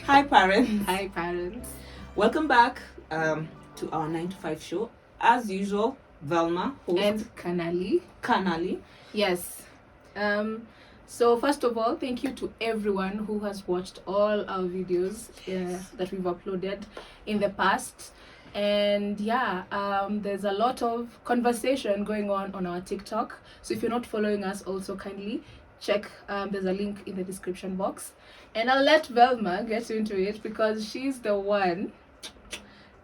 Hi, parents. Hi, parents. Welcome back to our 9 to 5 show. As usual, Velma, host, And Kanali. Kanali. Yes. So first of all, thank you to everyone who has watched all our videos that we've uploaded in the past. And there's a lot of conversation going on our TikTok. So if you're not following us, also kindly check. There's a link in the description box. And I'll let Velma get into it because she's the one.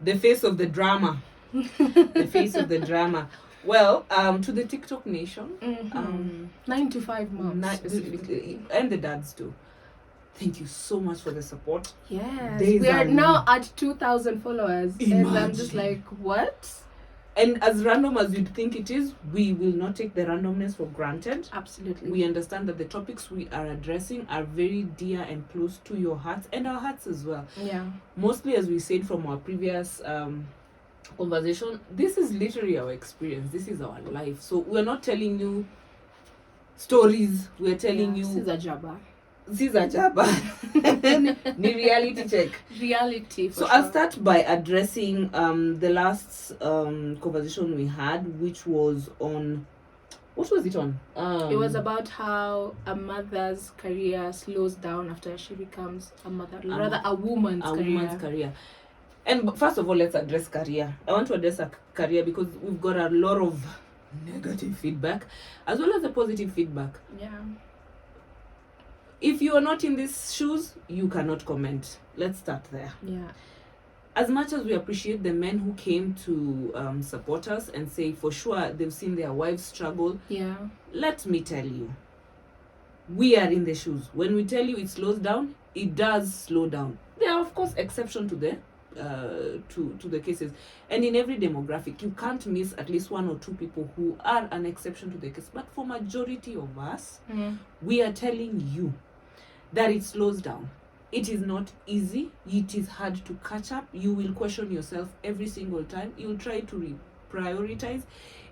The face of the drama. The face of the drama. Well, to the TikTok nation, 9 to 5 moms specifically, and the dads too. Thank you so much for the support. Yes, we are now at 2,000 followers. Imagine. And I'm just like, what? And as random as you'd think it is, we will not take the randomness for granted. Absolutely. We understand that the topics we are addressing are very dear and close to your hearts and our hearts as well. Yeah. Mostly, as we said from our previous conversation, this is literally our experience. This is our life. So we're not telling you stories. We're telling you... This is a jabba. Ni reality check. Reality. So I'll start by addressing the last conversation we had, which was on... What was it on? It was about how a mother's career slows down after she becomes a mother. Rather, a woman's career. And first of all, let's address career. I want to address a career because we've got a lot of negative feedback as well as the positive feedback. Yeah. If you are not in these shoes, you cannot comment. Let's start there. Yeah. As much as we appreciate the men who came to support us and say for sure they've seen their wives struggle, let me tell you, we are in the shoes. When we tell you it slows down, it does slow down. There are of course exceptions to the cases, and in every demographic you can't miss at least one or two people who are an exception to the case. But for majority of us, we are telling you that it slows down. It is not easy. It is hard to catch up. You will question yourself every single time. You'll try to prioritize.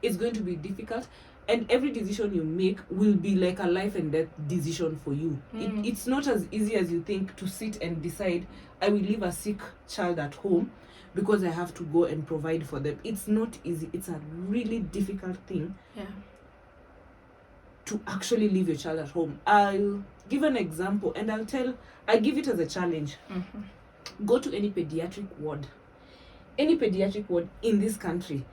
It's going to be difficult. And every decision you make will be like a life and death decision for you. It's not as easy as you think to sit and decide, I will leave a sick child at home because I have to go and provide for them. It's not easy. It's a really difficult thing to actually leave your child at home. I'll give an example and I give it as a challenge. Go to any pediatric ward in this country.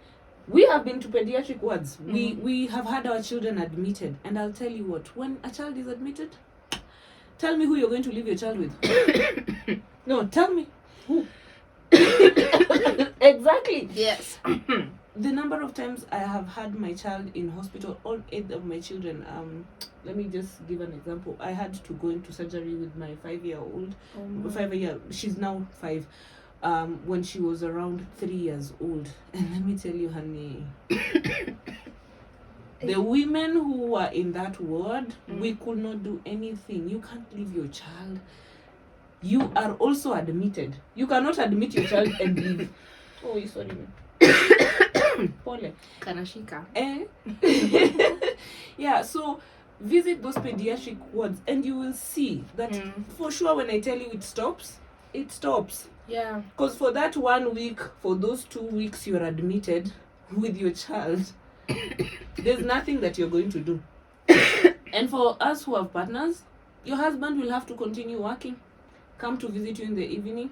We have been to pediatric wards. We have had our children admitted, and I'll tell you what, when a child is admitted, tell me who you're going to leave your child with. No, tell me who. Exactly. Yes. The number of times I have had my child in hospital, all 8 of my children, let me just give an example. I had to go into surgery with my 5-year-old. She's now 5. When she was around 3 years old. And let me tell you, honey, the women who were in that ward, we could not do anything. You can't leave your child. You are also admitted. You cannot admit your child and leave. Oh, sorry. Pole. Kanashika. Yeah, so visit those pediatric wards and you will see that for sure when I tell you it stops, it stops. Yeah. Because for that 1 week, for those 2 weeks you're admitted with your child, there's nothing that you're going to do. And for us who have partners, your husband will have to continue working, come to visit you in the evening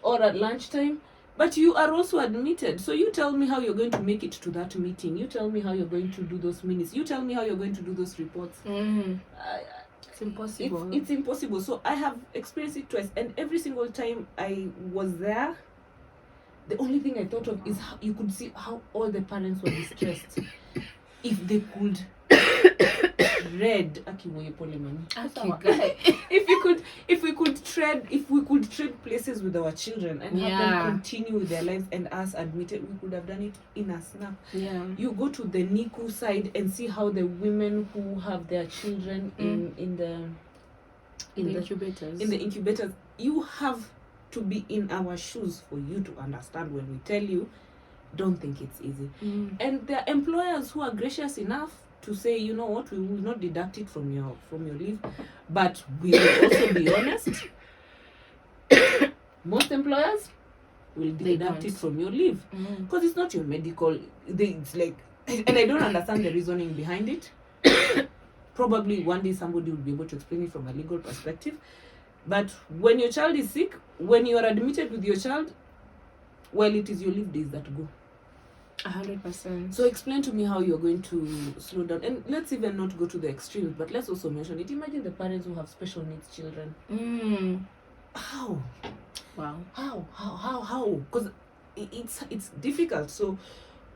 or at lunchtime. But you are also admitted. So you tell me how you're going to make it to that meeting. You tell me how you're going to do those minutes. You tell me how you're going to do those reports. It's impossible. It's impossible. So I have experienced it twice, and every single time I was there, the only thing I thought of is how you could see how all the parents were distressed. If they could tread, if we could trade places with our children and have them continue with their lives and us admitted, we could have done it in a snap. Yeah. You go to the NICU side and see how the women who have their children in the incubators, you have to be in our shoes for you to understand when we tell you, don't think it's easy. And there are employers who are gracious enough to say, you know what, we will not deduct it from your leave, but we will also be honest. Most employers will deduct it from your leave because it's not your medical. It's like, and I don't understand the reasoning behind it. Probably one day somebody will be able to explain it from a legal perspective. But when your child is sick, when you are admitted with your child, well, it is your leave days that go. 100%. So explain to me how you're going to slow down. And let's even not go to the extremes, but let's also mention it. Imagine the parents who have special needs children. How? Wow. How? Because it's difficult. So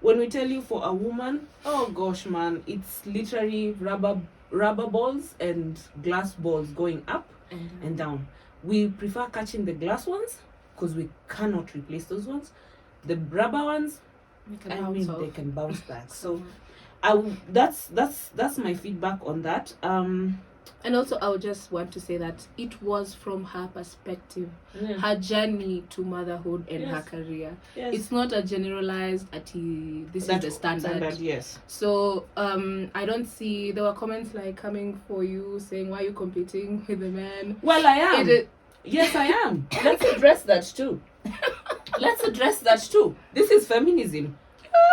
when we tell you for a woman, oh gosh, man, it's literally rubber balls and glass balls going up and down. We prefer catching the glass ones because we cannot replace those ones. The rubber ones, they can bounce back. So that's my feedback on that. And also, I would just want to say that it was from her perspective, her journey to motherhood and her career. Yes. It's not a generalized, this is the standard. Yes. So, I don't see, there were comments like coming for you saying, why are you competing with the men? Well, I am. Yes, I am. Let's address that too. This is feminism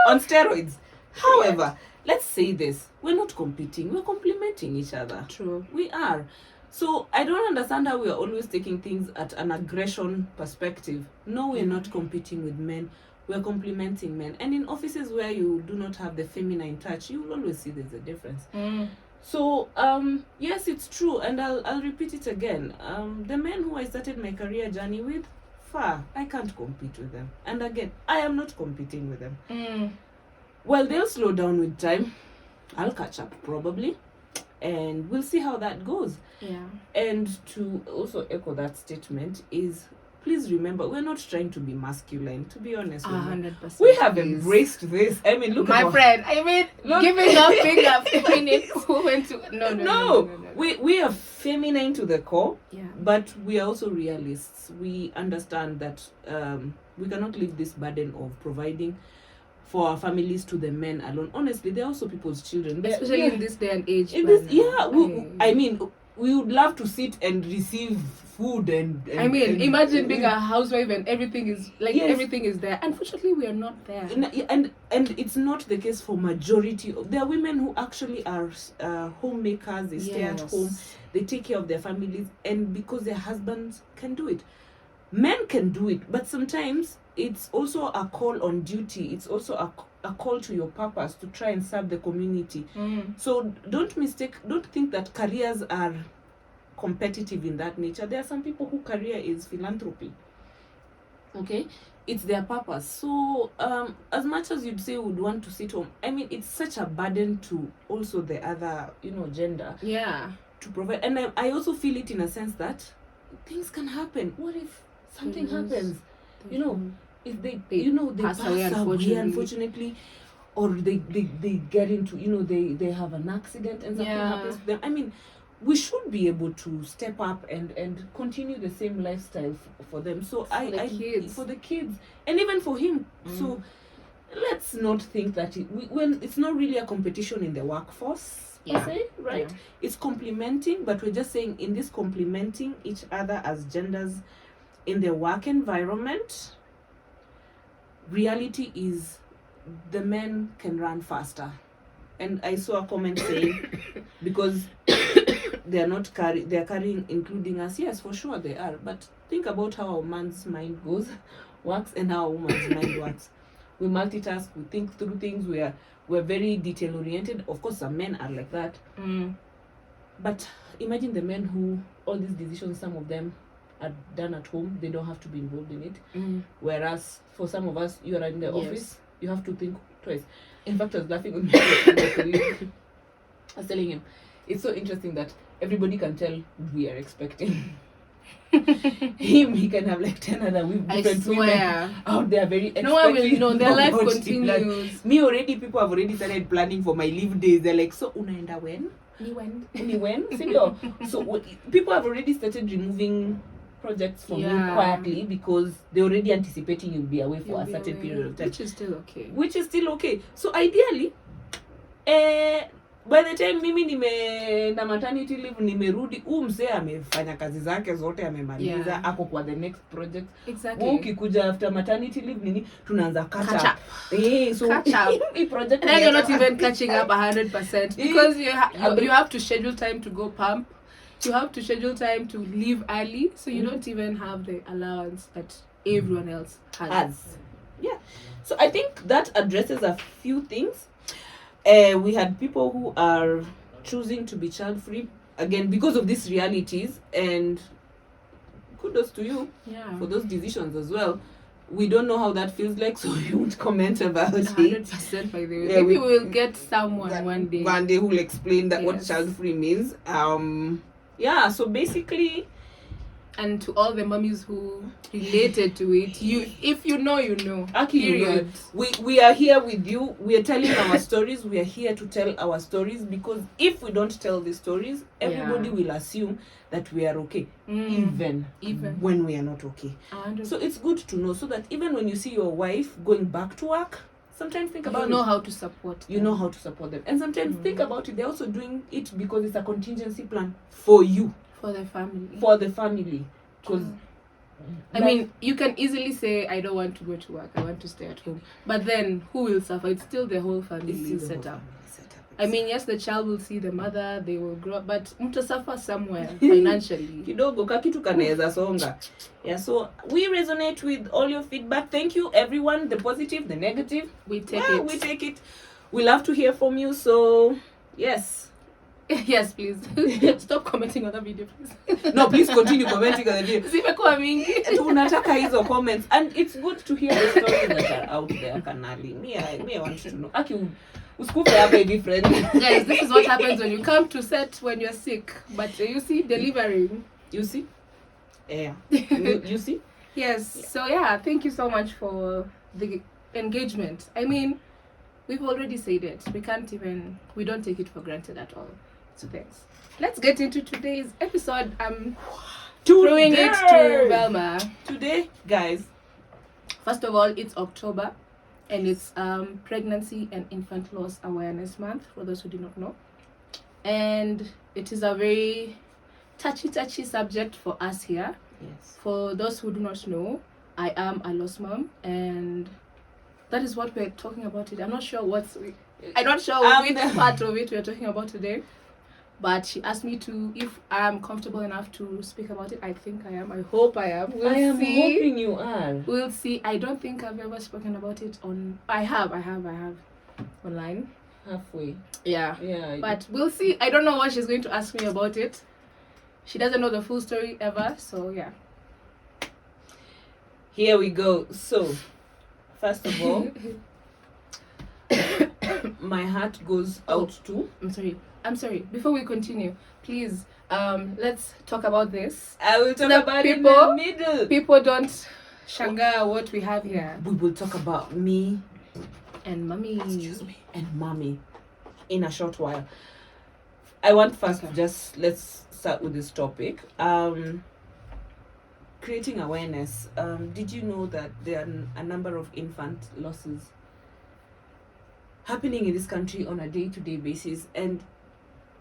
on steroids. However, let's say this. We're not competing. We're complementing each other. True. We are. So I don't understand how we are always taking things at an aggression perspective. No, we're not competing with men. We're complementing men. And in offices where you do not have the feminine touch, you will always see there's a difference. So, yes, it's true. And I'll repeat it again. The men who I started my career journey with, I can't compete with them. And again, I am not competing with them. Well, they'll slow down with time. I'll catch up probably. And we'll see how that goes. Yeah. And to also echo that statement is, please remember, we're not trying to be masculine, to be honest. 100%. We have embraced this. I mean, look my at friend. I mean, giving up being a feminine woman to no. We are feminine to the core. Yeah. But we are also realists. We understand that we cannot leave this burden of providing for our families to the men alone. Honestly, they're also people's children, especially in this day and age. I mean, we would love to sit and receive food and imagine being a housewife and everything is everything is there. Unfortunately, we are not there. And it's not the case for majority of. There are women who actually are homemakers. They stay at home. They take care of their families, and because their husbands can do it, men can do it. But sometimes it's also a call on duty. It's also a call to your purpose to try and serve the community. So don't think that careers are competitive in that nature. There are some people whose career is philanthropy. Okay, it's their purpose. So as much as you'd say would want to sit home, I mean, it's such a burden to also the other gender to provide. And I also feel it in a sense that things can happen. What if something happens? If they pass away unfortunately, or they get into they have an accident and something happens to them. I mean, we should be able to step up and continue the same lifestyle for them. So for the kids and even for him. So let's not think that when it's not really a competition in the workforce, right? Yeah. It's complementing, but we're just saying in this complementing each other as genders in the work environment, reality is the men can run faster. And I saw a comment saying because they're carrying, including us. Yes, for sure they are. But think about how a man's mind works and how a woman's mind works. We multitask, we think through things, we're very detail oriented. Of course, some men are like that. But imagine the men who all these decisions, some of them are done at home. They don't have to be involved in it. Whereas for some of us, you are in the office, you have to think twice. In fact, I was laughing with my colleague. I was telling him, it's so interesting that everybody can tell we are expecting. He can have like 10 other different women out there very expecting. No one will know. Their life continues. Me already, people have already started planning for my leave days. They're like, so unaenda when? Ni when? So people have already started removing projects from you quietly because they're already anticipating you'll be away for a certain period of time. Which is still okay. So ideally, by the time mimi na maternity leave nimerudi, mzee amefanya kazi zake zote, amemaliza, ako kwa the next project. Exactly. Ukikuja after maternity leave nini tunaanza catch up. So catch up. Project and then you're not even catching up 100% because you have to schedule time to go pump. You have to schedule time to leave early, so you don't even have the allowance that everyone else has. Yeah. So I think that addresses a few things. We had people who are choosing to be child-free, again, because of these realities, and kudos to you for those decisions as well. We don't know how that feels like, so we won't comment about 100% by the way. Maybe we'll get someone one day who will explain that what child-free means. So basically, and to all the mummies who related to it, if you know, you know. Period. We are here with you. We are telling our stories. We are here to tell our stories, because if we don't tell the stories, everybody will assume that we are okay, even when we are not okay. So it's good to know, so that even when you see your wife going back to work, sometimes think about how to support them. You know how to support them. And sometimes think about it, they're also doing it because it's a contingency plan for you. For the family. Because I mean, you can easily say, I don't want to go to work, I want to stay at home. But then, who will suffer? It's still the whole family setup. I mean, yes, the child will see the mother, they will grow up, but mtu suffer somewhere financially. Kidogo kakitu kanaweza songa. Yeah, so we resonate with all your feedback. Thank you, everyone. The positive, the negative. We take it. We love to hear from you. So, yes. Yes, please. Stop commenting on the video, please. No, please continue commenting on the video. Zimekuwa mingi. Tunataka hizo comments, and it's good to hear the stories that are out there, Kanali. Me, I want to know. Usikufe hapa different. Guys, this is what happens when you come to set when you're sick, but you see delivering. You see? Yeah. You see? Yes. Yeah. So thank you so much for the engagement. I mean, we've already said it. We don't take it for granted at all. So thanks. Let's get into today's episode. I'm throwing it to Velma. Today, guys, first of all, it's October, and it's Pregnancy and Infant Loss Awareness Month, for those who do not know. And it is a very touchy subject for us here. Yes. For those who do not know, I am a lost mom, and that is what we're talking about today. I'm not sure which part of it we're talking about today. But she asked me if I'm comfortable enough to speak about it. I think I am. I hope I am. I am hoping you are. We'll see. I don't think I've ever spoken about it I have online. Halfway. Yeah. But we'll see. I don't know what she's going to ask me about it. She doesn't know the full story ever. So, yeah. Here we go. So, first of all, my heart goes out to... I'm sorry. Before we continue, please, let's talk about this. I will talk about it in the middle. People don't shanga what we have here. We will talk about me and mommy. Excuse me. And mommy in a short while. I want first let's start with this topic. Creating awareness. Did you know that there are a number of infant losses happening in this country on a day-to-day basis? And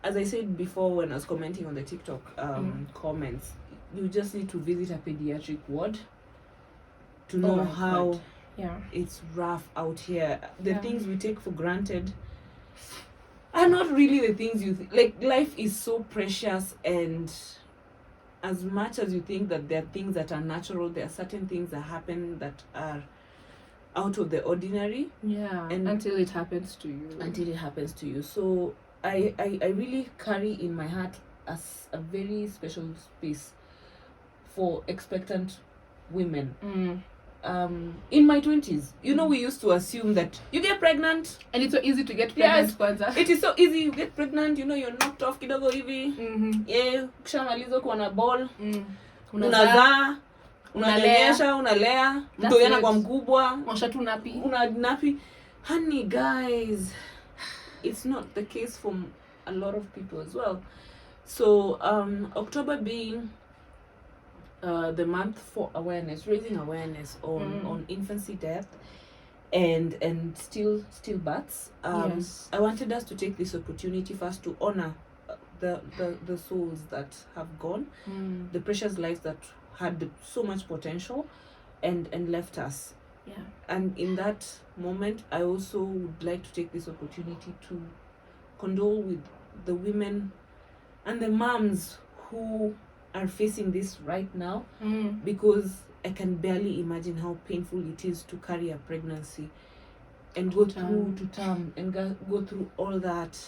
as I said before when I was commenting on the TikTok comments, you just need to visit a pediatric ward to know how it's rough out here. The things we take for granted are not really the things you think. Like, life is so precious, and as much as you think that there are things that are natural, there are certain things that happen that are out of the ordinary. Yeah, and until it happens to you. So I really carry in my heart as a very special space for expectant women. In my 20s, we used to assume that you get pregnant, and it's so easy to get pregnant. Yes, it is so easy. You get pregnant, you're knocked off kidogo hivi. Ukishamaliza kuwa na ball, unazaa, unanyonyesha, unalea, mtoto yana kwa mkubwa, unapi. Honey, guys, it's not the case for a lot of people as well. So October being the month for awareness, raising awareness on infancy death, and still births. Yes. I wanted us to take this opportunity first to honor the souls that have gone, the precious lives that had so much potential and left us. Yeah. And in that moment, I also would like to take this opportunity to condole with the women and the moms who are facing this right now, because I can barely imagine how painful it is to carry a pregnancy and go through to term and go through all that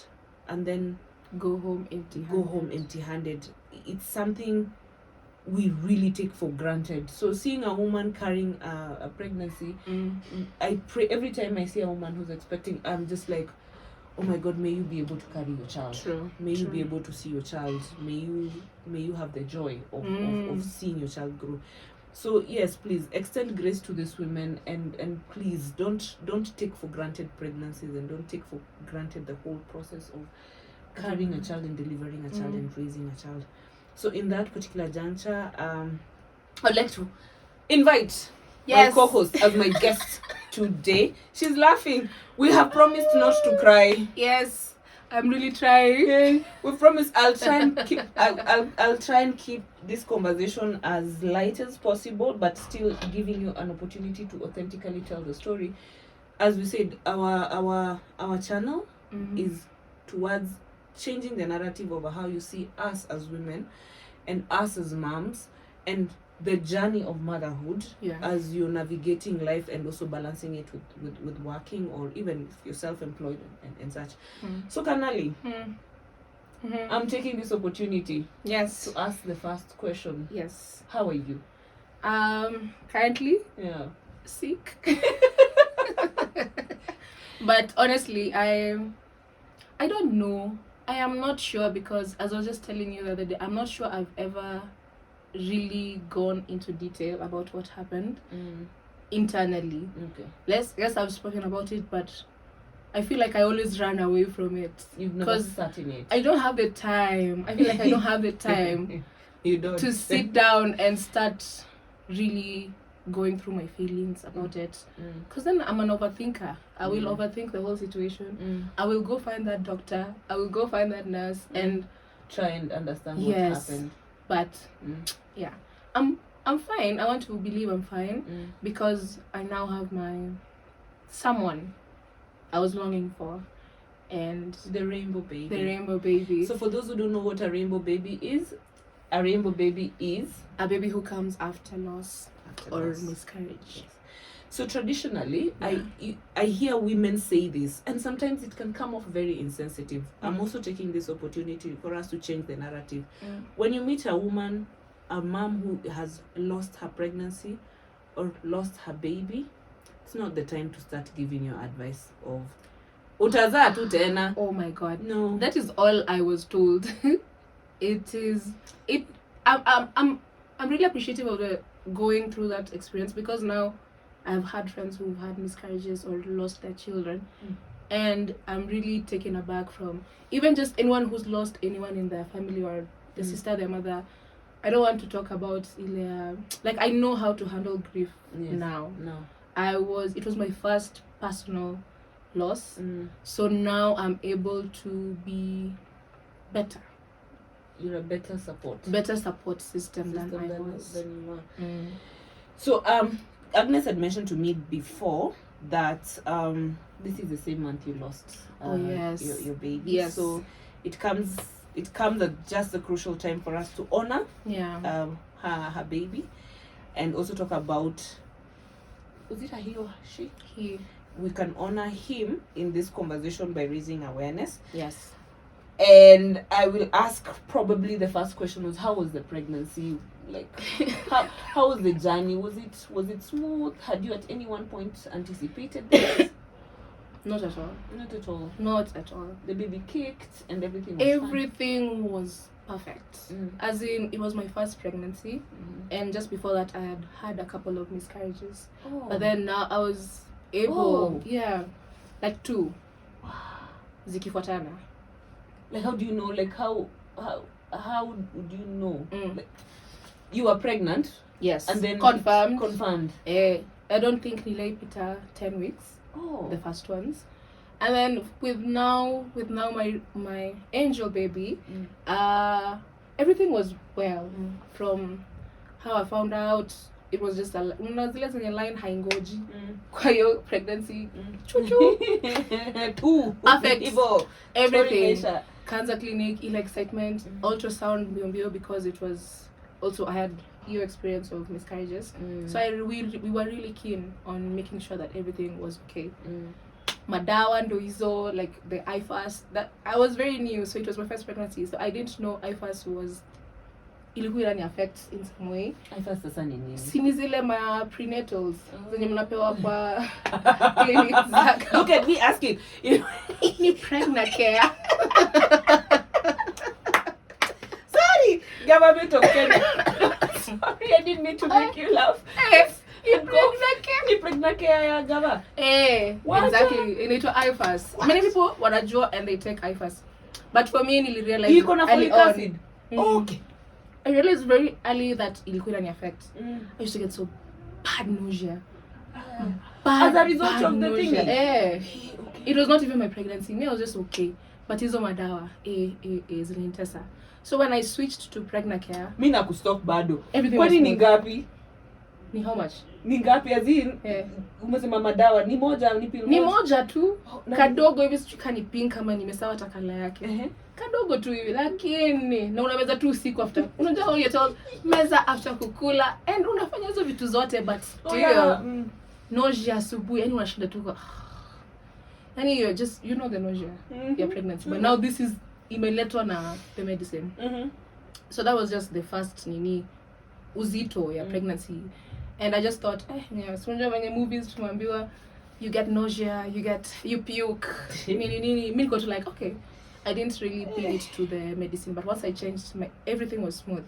and then go home empty-handed. It's something we really take for granted. So seeing a woman carrying a pregnancy, I pray every time I see a woman who's expecting, I'm just like, oh my God, may you be able to carry your child. True. May you be able to see your child. May you have the joy of seeing your child grow. So yes, please extend grace to these women, and please don't take for granted pregnancies, and don't take for granted the whole process of carrying a child and delivering a child and raising a child. So in that particular juncture, I'd like to invite my co-host as my guest today. She's laughing. We have promised not to cry. Yes, I'm really trying. We promise. I'll try and keep. I'll try and keep this conversation as light as possible, but still giving you an opportunity to authentically tell the story. As we said, our channel is towards changing the narrative over how you see us as women and us as moms, and the journey of motherhood as you're navigating life and also balancing it with working, or even if you're self-employed and such. So Kanali, I'm taking this opportunity to ask the first question. Yes. How are you? Currently sick. But honestly, I don't know. I am not sure, because as I was just telling you the other day, I'm not sure I've ever really gone into detail about what happened internally. Okay. Yes, I've spoken about it, but I feel like I always run away from it. You've never sat in it. I don't have the time. I feel like I don't have the time you don't to sit down and start really going through my feelings about it, because then I'm an overthinker. I will overthink the whole situation. I will go find that doctor, I will go find that nurse and try and understand what happened. But I'm fine. I want to believe I'm fine because I now have my someone I was longing for, and the rainbow baby. So for those who don't know what a rainbow baby is a baby who comes after loss or miscarriage. Yes. So traditionally, I hear women say this, and sometimes it can come off very insensitive. I'm also taking this opportunity for us to change the narrative. When you meet a woman, a mom who has lost her pregnancy or lost her baby, it's not the time to start giving your advice of utazaa tu tena. Oh my God, no, that is all I was told. I'm really appreciative of going through that experience, because now I've had friends who've had miscarriages or lost their children, and I'm really taken aback from even just anyone who's lost anyone in their family, or the sister, their mother. I don't want to talk about like, I know how to handle grief now. No, it was my first personal loss, so now I'm able to be better. You're a better support system than I was. Than you were. So Agnes had mentioned to me before that this is the same month you lost your baby. Yes. So it comes at just a crucial time for us to honor her baby, and also talk about, was it a he or she? He. We can honor him in this conversation by raising awareness. Yes. And I will ask, probably the first question was, how was the pregnancy? Like, how was the journey? Was it smooth? Had you at any one point anticipated this? Not at all. Not at all. The baby kicked and everything was perfect. As in, it was my first pregnancy, and just before that I had a couple of miscarriages. But then now I was able, like 2 zikifuatana. Like, how do you know? Like, how would you know? Like, you were pregnant? Yes. And then confirmed. I don't think niliipita 10 weeks. The first ones. And then with now my angel baby, everything was well. From how I found out, it was just a line haingoji kwa hiyo pregnancy. Chuchu. Perfect. Everything. Cancer clinic, excitement, ultrasound mbio because it was also, I had your experience of miscarriages. So we were really keen on making sure that everything was okay. Madawa ndo hizo, like the IFAS, that I was very new, so it was my first pregnancy, so I didn't know IFAS was ilikuwa inani affect in some way. IFAS sasa ni nini? Sini zile ma prenatals zenye mnapewa kwa clinics. Look at me asking. Ni pregnant care. Sorry, government of Kenya. Sorry, I didn't mean to make you laugh. Ni pregnant care ya gava. Exactly. Inaitwa IFAS. Many people wanajua and they take IFAS. But for me, nili realize iko na folic acid. Okay. I realized very early that ilikuwa inani affect. I used to get so bad nausea. As a result of the thing. It was not even my pregnancy. Me, I was just okay. But hizo madawa zilinitesa. So when I switched to pregnant care, mimi na kustop bado. Kwani ni ngapi? Ni how much? Ni ngapi azin? Umesema madawa ni moja ni pill. Ni moja tu. Kadogo hivi sichuka ni pink kama nimesawa takala yake. Kadogo tu hivi lakini na unaweza tu usiku after. Unajua how you told meza after kukula and unafanya hizo vitu zote but still nausea asubuhi, yani unashinda tu kwa yani you just you know the nausea your pregnancy. But now this is imeletwa na the medicine. So that was just the first uzito ya pregnancy. And I just thought, so when you movies tumambiwa you get nausea, you puke. Me go to like, okay. I didn't really pay it to the medicine, but once I changed, everything was smooth.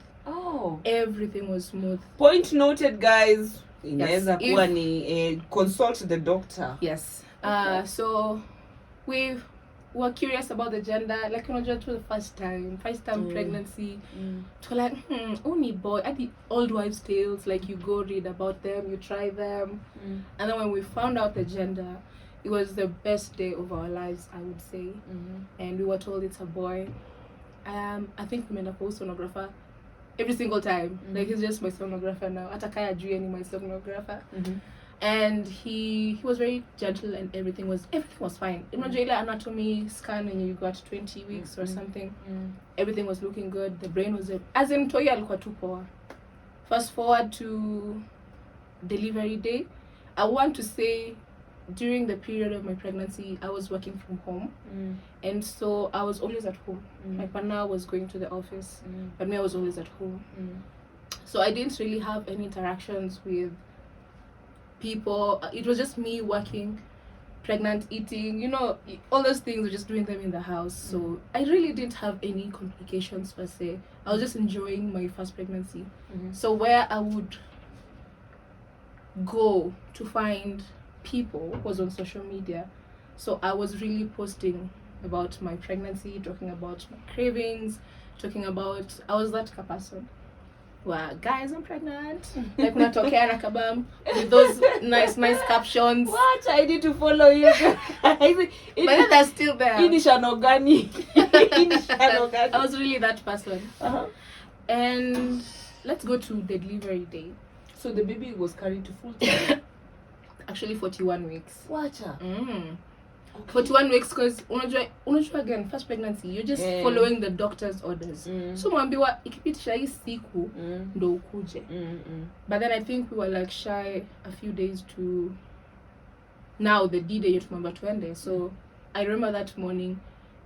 Everything was smooth. Point noted, guys. Inaweza kuwa ni consult the doctor. Yes. So we were curious about the gender, like to the first time pregnancy. To like, only boy. At the old wives' tales, like you go read about them, you try them, and then when we found out the gender, it was the best day of our lives, I would say. And we were told it's a boy. I think we made a sonographer every single time. Like he's just my sonographer now. Atakaya Julian, my sonographer. And he was very gentle and everything was fine. Imagine anatomy scan and you got 20 weeks or something. Everything was looking good. The brain was as in toy alikuwa tu poa. Fast forward to delivery day. I want to say during the period of my pregnancy, I was working from home. And so I was always at home. My partner was going to the office, but me, I was always at home. So I didn't really have any interactions with people. It was just me working, pregnant, eating, all those things, just doing them in the house. So I really didn't have any complications per se. I was just enjoying my first pregnancy. So where I would go to find people was on social media. So I was really posting about my pregnancy, talking about my cravings, I was that person. Well, guys, I'm pregnant. Like unatokea na kabam with those nice captions. What? I need to follow you. But they're still there. Inishanogani. I was really that person. And let's go to delivery day. So the baby was carried to full term. Actually 41 weeks. Wacha. Okay. 41 weeks because unajua again first pregnancy you're just following the doctor's orders. So mwambiwa ikipitisha hii siku ndo ukuje. But then I think we were like shy a few days to now the D-day yetu mwamba tuende. So I remember that morning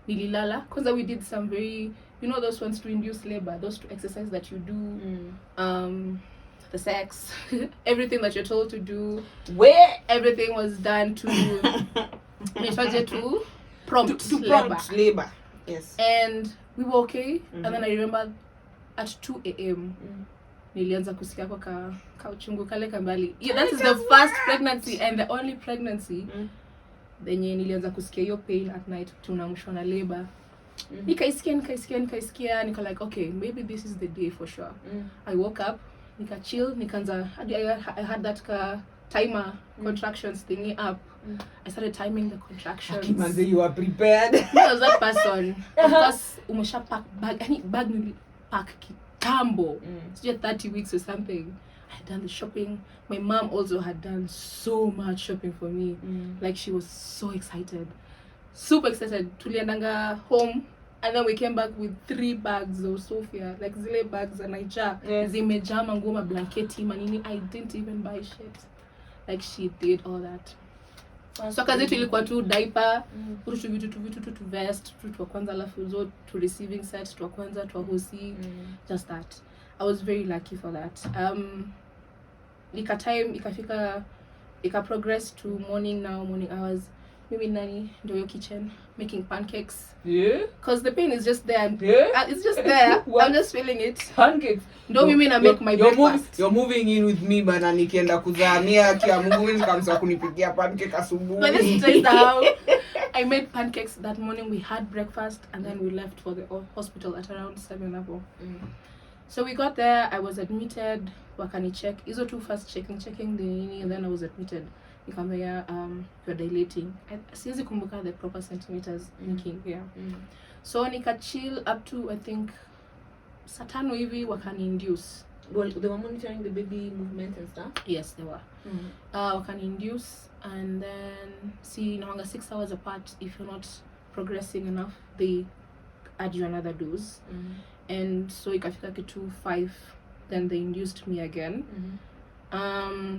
nililala because we did some very those ones to induce labor, those to exercise that you do, the sex, everything that you're told to do, where everything was done to prompt labor. Yes. And we were okay. And then I remember at 2 a.m. nilianza kusikia kwa ka uchungu kale kambali. Yeah, that is the first pregnancy and the only pregnancy. Then nilianza kusikia hiyo pain at night tunamshwa na labor. Nikaisikia nika like okay, maybe this is the day for sure. I woke up, nika chill, I had that timer contractions thingy up. I started timing the contractions. Kimanze, you are prepared. I was that person. Of course, umesha pack bag. Any bag nili pack kitambo. It's just 30 weeks or something. I had done the shopping. My mom also had done so much shopping for me. Like, she was so excited. Super excited. Tuliendanga home. And then we came back with 3 bags of Sophia. Like, zile bags and Naija. Zimejaa manguo, blanketi, manini. I didn't even buy shit. Like, she did all that. So kazi yetu ilikuwa tu diaper, vitu tu vest, tu kwanza alafu zo to receiving set, tu kwanza, tu hosi, just that. I was very lucky for that. Ikafika progress to morning hours. Maybe nani ndio kitchen making pancakes. Because the pain is just there. It's just there. I'm just feeling it. Pancakes. Ndio mimi na make my breakfast. You're moving in with me bana, nikienda kuzamia kia Mungu nikamsa kunipikia pancake asubuhi. But this is how I made pancakes that morning. We had breakfast and then we left for the hospital at around 7 o'clock. So we got there. I was admitted. Wakani check. Izo tu first checking the nini, and then I was admitted. Nikamwambia you're dilating. Siwezi kumbuka the proper centimeters making here. So nika chill up to I think saa 5 hivi wakani induce. Well, they were monitoring the baby movement and stuff? Yes, they were. Wakani induce, and then nawanga 6 hours apart. If you're not progressing enough, they add you another dose. And so ikafika kitu 5, then they induced me again.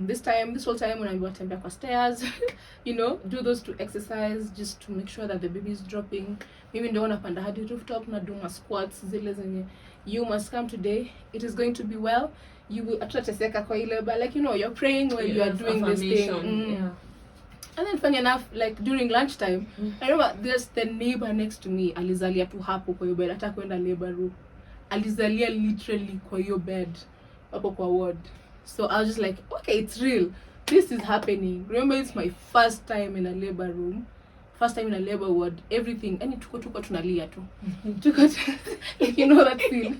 This whole time when I was tembea kwa stairs, do those 2 exercise just to make sure that the baby is dropping. Maybe ndio napanda hadi rooftop na do my squats zile zenye you must come today, it is going to be well, you will atateseka kwa ile, but like you're praying while you are doing this thing. And then funny enough, like during lunchtime, I remember there's the neighbor next to me, alizalia tu hapo kwa hiyo bed, hata kwenda labor room, alizalia literally kwa hiyo bed hapo kwa ward. So I was just like, okay, it's real. This is happening. Remember, it's my first time in a labor room. First time in a labor ward. Everything. And tuko tunalia tu. Like, you know that feel.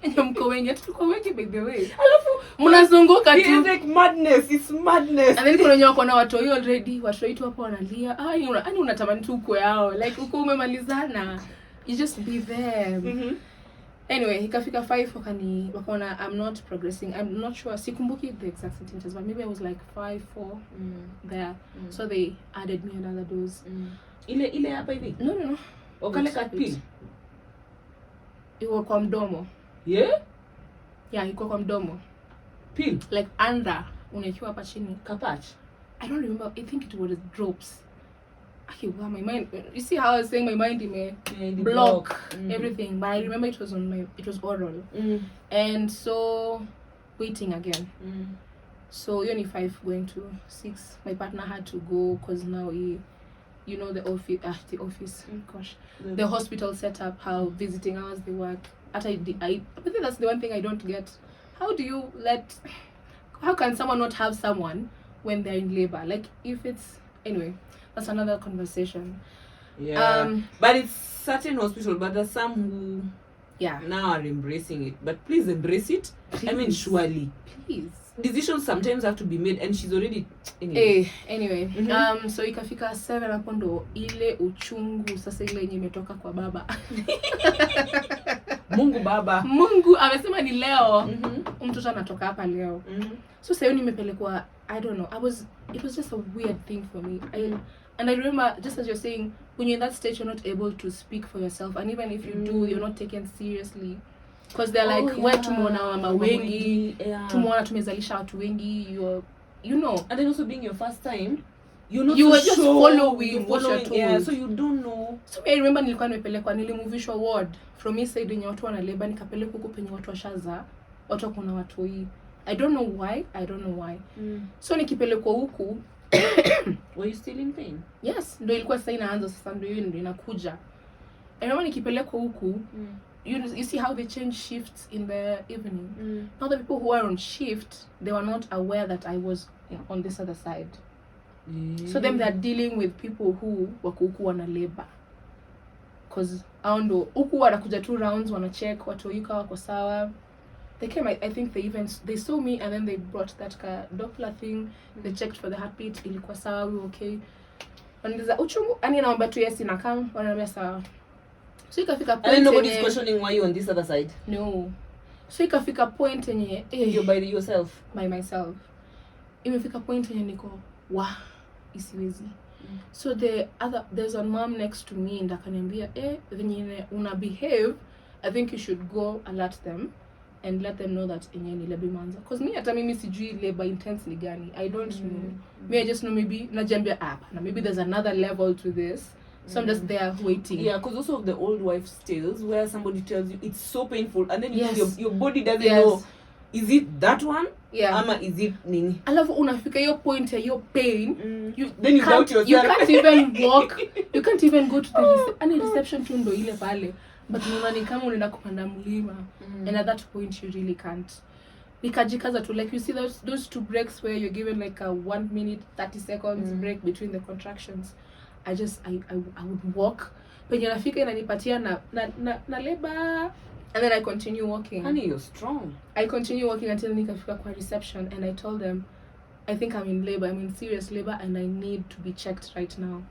And tuko wengi by the way. Alafu mnazunguka tu. It's like madness. It's madness. And then kuna wenye wako na watoi already. Watoi tu hapo wanalia. Ani unatamani tu uko yao. Like uko umemalizana. You just be there. Anyway, ikafika 5 wakaona I'm not progressing. I'm not sure. Sikumbuki the exact centimeters, but maybe I was like 5, 4 there. So they added me another dose. Ile hapa hivi? No. Okale kat pill. Iko kwa mdomo. Yeah, iko kwa mdomo. Pill. Like under unakiwa hapa chini. Kapach. I don't remember. I think it was drops. Okay, well, my mind. You see how I was saying my mind may block everything, but I remember it was oral, and so waiting again. So only 5 going to 6. My partner had to go because now the office. Gosh, the hospital set up how visiting hours they work. I think that's the one thing I don't get. How can someone not have someone when they're in labor? Like if it's anyway. That's another conversation. Yeah. But it's certain hospital, but there's some who now are embracing it. But please embrace it. Please. I mean, surely. Please. Decisions sometimes have to be made, and she's already anyway. So ikafika 7 hapo ndo ile uchungu sasa ile yenye imetoka kwa baba. Mungu amesema ni leo. Mtoto anatoka hapa leo. So sasa nimepelekwa, I don't know. It was just a weird thing for me. And I remember, just as you're saying, when you're in that stage, you're not able to speak for yourself. And even if you do, you're not taken seriously. Because they're like, we're tumeona mama wengi, tumeona tumezalisha watu wengi, you know. And then also being your first time, you're not you were just following what you're told. Yeah, so you don't know. So I remember nilikuwa nimepelekwa, nilimuvishwa ward from his side yenye watu wanaleba, nikapelekwa huko penye watu washaza, watu kuna watu hii. I don't know why. So nikipelekwa huku were you still in pain? Yes, ndio ilikuwa sasa inaanza sasa ndio inakuja. I remember nikipelekwa huku you see how they change shifts in the evening. Now the people who are on shift, they were not aware that I was on this other side. So them they're dealing with people who wako huku wana labor. Cause ndo huku wanakuja 2 rounds, wana check watu yuko wako sawa. They came, I think they saw me, and then they brought that Doppler thing. They checked for the heartbeat, ilikuwa sawa, we okay. Wanauliza uchungu, ani naomba tu yes inakam, wananiambia sawa. So ikafika point, and nobody's questioning why you on this other side. No. So ikafika point yenye you're by yourself. By myself. Imefika point yenye niko isiwezi. So there's a mom next to me, and akaniambia venye una behave, I think you should go alert them and let them know that enye ni labor manza. Because me hata mimi sijui labor intense ni gani. I don't know. Me I just know maybe najambia na maybe there's another level to this. So I'm just there waiting. Yeah, because also of the old wives' tales where somebody tells you it's so painful, and then your body doesn't know, is it that one? Yeah. Ama is it nini? Alafu unafika your point ya your pain. Then you doubt yourself. You can't even walk. You can't even go to the reception tu ndo ile pale. But unaona ni kama unaenda kupanda mlima. And at that point you really can't. Nikajikaza tu, like you see those two breaks where you're given like a 1 minute 30 seconds break between the contractions. I would walk. Penye nafika inanipatia na labor, and then I continue walking. Honey, you're strong. I continue walking until nikafika kwa reception, and I told them, I think I'm in labor. I'm in serious labor, and I need to be checked right now.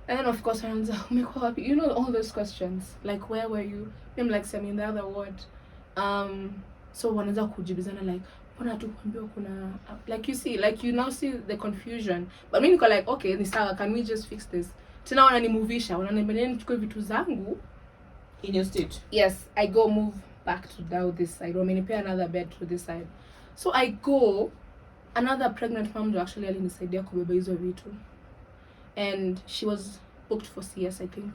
And then of course, you know all those questions, like where were you? I'm like, I'm in the other ward. So wanaanza kujibizana like, mbona tu kuambiwa kuna, like you see, like you now see the confusion. But mimi niko like, okay, ni sawa, can we just fix this? Tena wananimuvisha, wananiambia nichukue vitu zangu. In your state? Yes, I go move back to down this side. Wamenipea another bed to this side. So I go, another pregnant mom actually alinisaidia kubeba hizo vitu. And she was booked for CS, I think.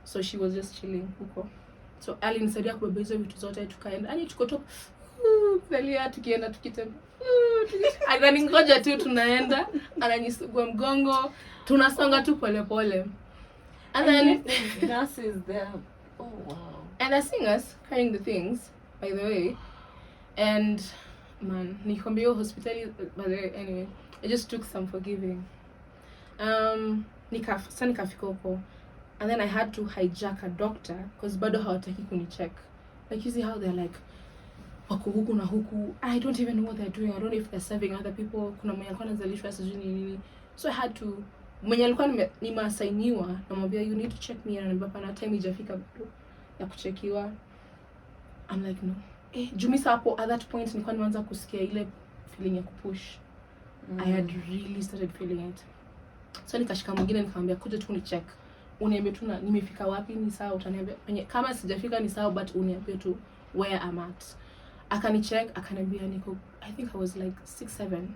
So she was just chilling huko. So alinisaidia kubeba hizo vitu zote, tukaenda. Ani tuko top. Felia tukienda tukitembe. Ananingoja tu tunaenda, ananisugua mgongo, tunasonga tu pole pole. And then nurses there. Oh wow. And they're seeing us carrying the things, by the way. And man, nikwambia hospitali, by the way, anyway, it just took some forgiving. Nikafika huko, and then I had to hijack a doctor because bado hawataki kunicheck. Like you see how they're like wako huku na huku. I don't even know what they're doing. I don't know if they're serving other people. Kuna mwenye alikuwa anazalishwa sijui nini. So I had to, mwenye alikuwa nimeassigniwa, namwambia you need to check me, and pana time ijafika ya kuchekiwa. I'm like no. Jumisa hapo at that point nilikuwa nimeanza kusikia ile feeling ya kupush. I had really started feeling it. So nikashika mwingine nikamwambia kuja tu ni check. Uniambie tu nimefika wapi, ni sawa, utaniambia kama sijafika ni sawa, but uniambie tu where I'm at. Akani check, akaniambia niko, I think I was like 6-7.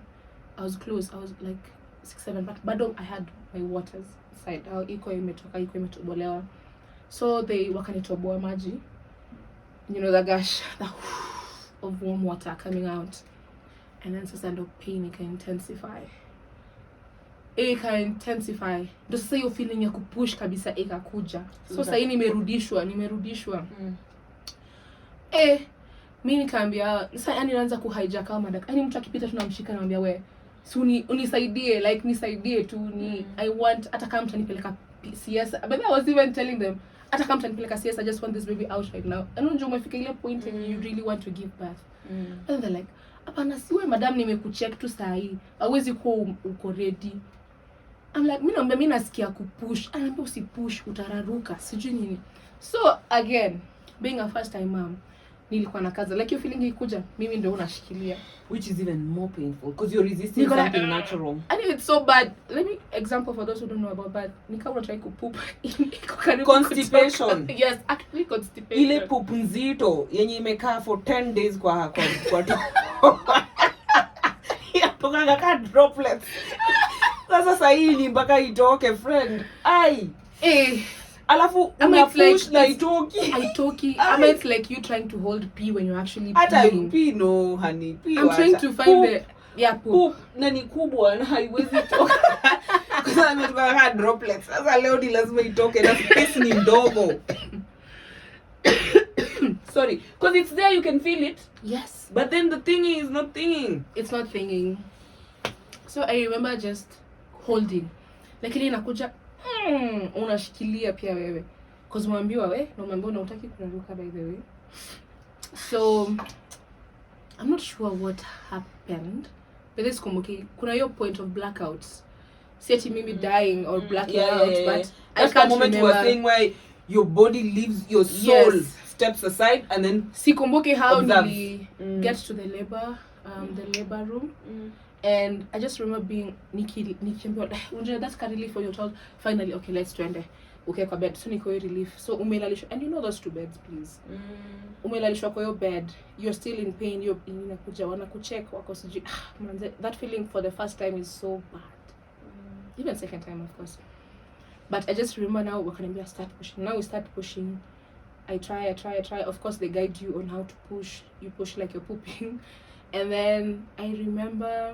I was close. I was like 6-7, but bado I had my waters side. Iko imetobolewa. So they wakanitoboa maji. You know the gush of warm water coming out. And then sasa ndo pain intensify. Ndo sasa hiyo feeling ya kupush kabisa ikakuja. So sasa hii nimerudishwa. Mimi nikaambia, sasa yani naanza kuhijack kama madaka. Yani mtu akipita tunamshika na anambia we, si unisaidie, like nisaidie tu ni I want, hata kama mtanipeleka CS. But I was even telling them, hata kama mtanipeleka CS, I just want this baby out right now. And unajua umefika ile point and you really want to give birth. And they're like, hapana siwe madam, nimekucheck tu saa hii. Hauwezi kuwa uko ready. I'm like, mimi nasikia kupush. Anaambia usipush, utararuka, sijui nini. So again, being a first time mom, nilikuwa na kaza, like you feeling ikuja, mimi ndio unashikilia, which is even more painful because you're resisting something natural. I mean, it's so bad. Let me example for those who don't know about that. Nikawa try to poop. Constipation. Yes, actually constipation. Ile poop nzito yenye imekaa for 10 days kwa yatoka kama droplets. Sasa hii ni mpaka itoke friend. Ai. Alafu una push na itoki. I mean, it's like you trying to hold pee when you're actually peeing. Hata pee no honey, pee. I'm trying to find poop na ni kubwa na haiwezi toka. Kwa sababu imetoka kama droplets. Sasa leo ni lazima itoke na space ni ndogo. Sorry, because it's there, you can feel it. Yes. But then the thingy is not thinking. It's not thinking. So I remember just holding. Lakini inakuja unashikilia pia wewe. Because mwambiwa na mwambiwa unataki kuraruka by the way. So I'm not sure what happened, but this kumbuki kuna hiyo point of blackouts. See mimi dying or blacking out, but that's the moment you were saying where your body leaves your soul, steps aside, and then sikumbuki how nili get to the labor room. And I just remember being nikiambiwa that's a relief for your child. Finally, okay, let's twende. Okay, kwa bed. So niko relief. So umelalishwa, and you know those 2 beds, please. Umelalishwa kwa your bed. You're still in pain. You're inakuja wanakucheck wako siji. That feeling for the first time is so bad. Even second time, of course. But I just remember now wakaniambia start pushing. Now we start pushing. I try. Of course, they guide you on how to push. You push like you're pooping. And then I remember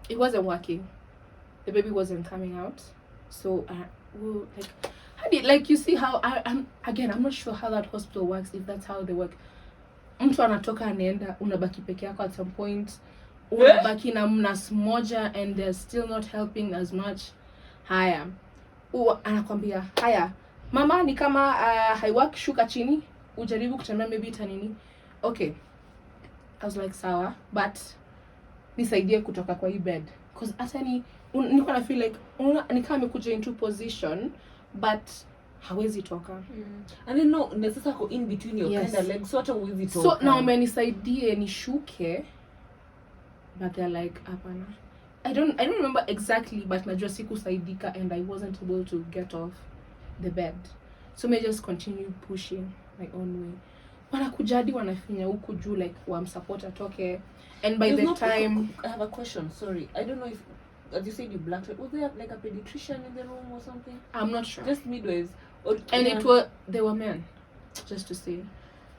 it wasn't working. The baby wasn't coming out. So you see how I'm not sure how that hospital works, if that's how they work. Mtu anatoka anaenda, unabaki peke yako at some point. Unabaki na mnas moja and they're still not helping as much. Haya. Anakwambia, haya. Mama ni kama haiwork, shuka chini. Ujaribu kutembea maybe itanini. Okay. I was like sawa, but nisaidie kutoka kwa hii bed, because hata niko na feel like ni kama amekuja into position but hawezi toka. And then no necessarily go in between your kind of legs, so hata huwezi toka. So now amenisaidie nishuke, but they're like hapana. I don't remember exactly, but najua sikusaidika and I wasn't able to get off the bed, so may just continue pushing my own way. Wanakujadi wanafinya huku juu like wamsupport atoke, and by the time I have a question, sorry, I don't know if, as you said, you blacked out, was there like a pediatrician in the room or something? I'm not sure, just midwives, or and they were men, just to say.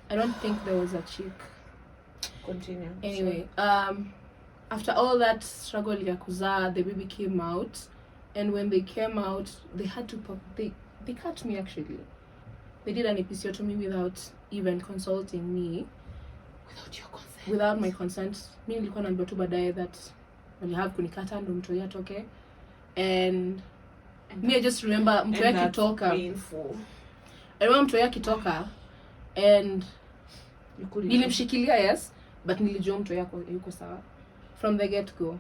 I don't think there was a chick. Continue. Anyway, after all that struggle ya kuzaa, the baby came out, and when they came out they had to they cut me actually. They did an episiotomy without even consulting me. Without your consent? Without my consent. Mimi nilikuwa naambiwa tu baadaye that wali have kunikata ndo mtoto atoke. And me I just remember mtoto akitoka. I remember mtoto akitoka and nilimshikilia, yes, but nilijua mtoto yako yuko sawa from the get go.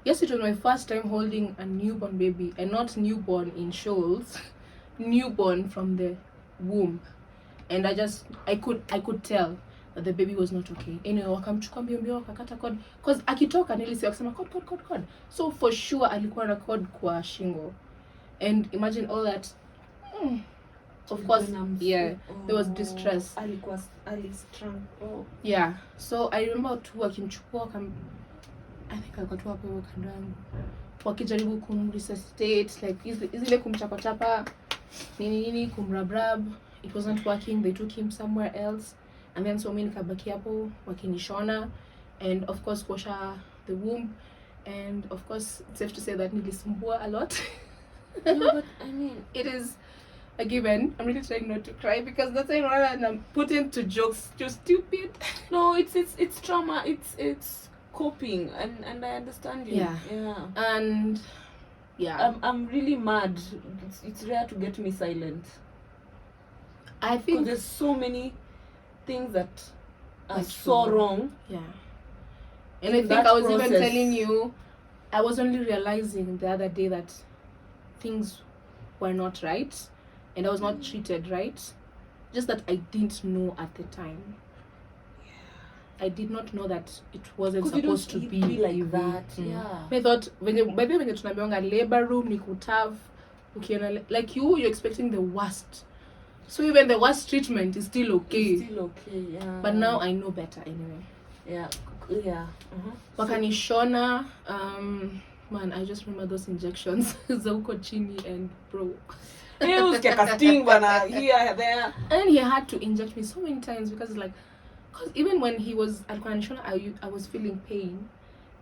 Yes, it was my first time holding a newborn baby, and not newborn in shoals, newborn from the womb, and I could tell that the baby was not okay. Anyway, wakamchukua mbio wakakata cord, because akitoka nilisikia kusema cord, so for sure alikuwa na cord kwa shingo, and imagine all that. Of course, there was distress. Yeah, so I remember tu wakimchukua I think I got to hapo kando yangu wakijaribu kumresuscitate, like izile kumchapa nini kumrabrab. It wasn't working. They took him somewhere else, and then so mimi nikabaki hapo wakinishona, and of course kuosha the womb, and of course it's safe to say that nilisumbua a lot. No, but I mean, it is a given. I'm really trying not to cry because that's why I'm put into jokes too stupid. No, it's trauma. It's coping, and I understand you. Yeah. And yeah, I'm really mad. It's rare to get me silent. I think there's so many things that are so wrong. Yeah. And I think I was even telling you, I was only realizing the other day that things were not right, and I was not treated right. Just that I didn't know at the time. I did not know that it wasn't supposed to be like that. Yeah. I thought when you tunaambiwa labor room ni kutav, ukiona like you're expecting the worst. So even the worst treatment is still okay. It's still okay, yeah. But now I know better anyway. Yeah. Wakanishona, man, I just remember those injections. za huko chini and bro. He was casting bana here there. And he had to inject me so many times because even when he was at Kwanishona, I was feeling pain,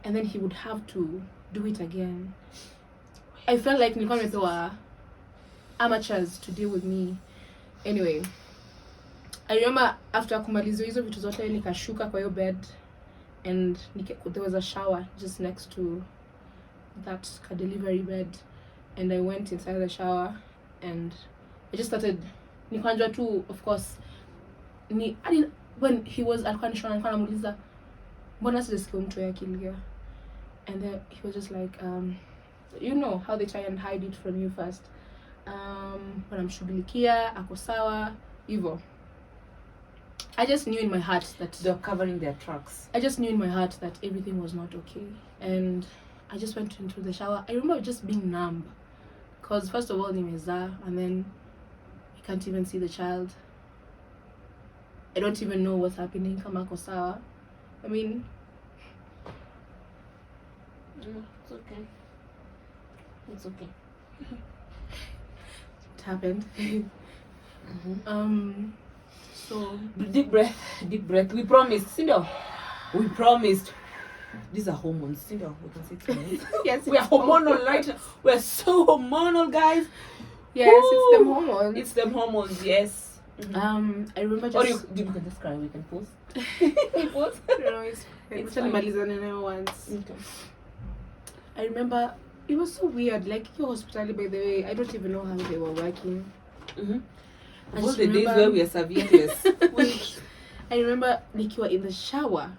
and then he would have to do it again. I felt like nilikuwa nimepewa amateurs to deal with me. Anyway, I remember after kumalizwa hizo vitu zote nikashuka kwa hiyo bed, and there was a shower just next to that delivery bed, and I went inside the shower and I just started nikanjwa tu, of course, when he was alikuwa anamuuliza mbona sijasikia mtu akilia, and then he was just like you know how they try and hide it from you first. Wanamshughulikia ako sawa hivyo. I just knew in my heart that they're covering their tracks. I just knew in my heart that everything was not okay, and I just went into the shower. I remember just being numb, because first of all nimezaa, and then you can't even see the child. I don't even know what's happening. Kama ako sawa. I mean, it's okay. It's okay. It happened. So deep breath. We promised, Cinder. We promised. These are hormones, Cinder. We can say it. Yes, we are hormonal right now. We're so hormonal, guys. Yes, Woo! It's them hormones. It's them hormones. Yes. I remember just. Or you can just cry. We can pause. Pause. No, it's once. Okay. I remember it was so weird. Like your hospital, by the way, I don't even know how they were working. All the days where we are servierless. I remember like you were in the shower.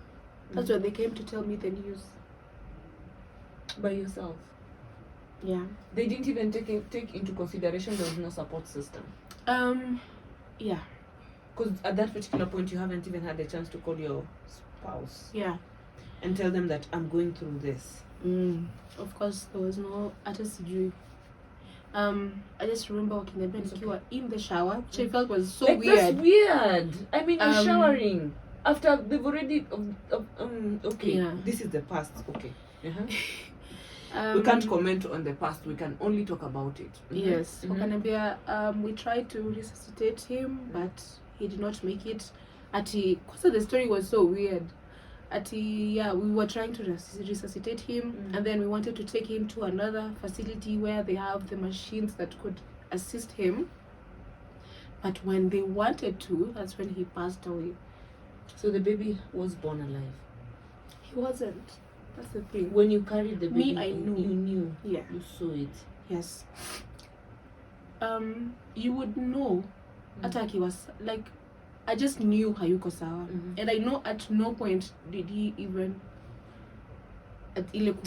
That's when they came to tell me the news. By yourself. Yeah. They didn't even take into consideration there was no support system. Yeah. Because at that particular point you haven't even had the chance to call your spouse. Yeah. And tell them that I'm going through this. Of course there was no attitude. I just remember walking in the bed, you were in the shower, which I felt was so weird. That's weird. I mean, you're showering after they've already. Okay. Yeah. This is the past. Okay. We can't comment on the past. We can only talk about it. Yes. We tried to resuscitate him, but he did not make it. Because the story was so weird. We were trying to resuscitate him, and then we wanted to take him to another facility where they have the machines that could assist him. But when they wanted to, that's when he passed away. So the baby was born alive? He wasn't. That's the thing. When you carried the baby, I knew. You knew. Yeah. You saw it. Yes. You would know. Ataki was like, I just knew hayuko sawa. And I know at no point did he even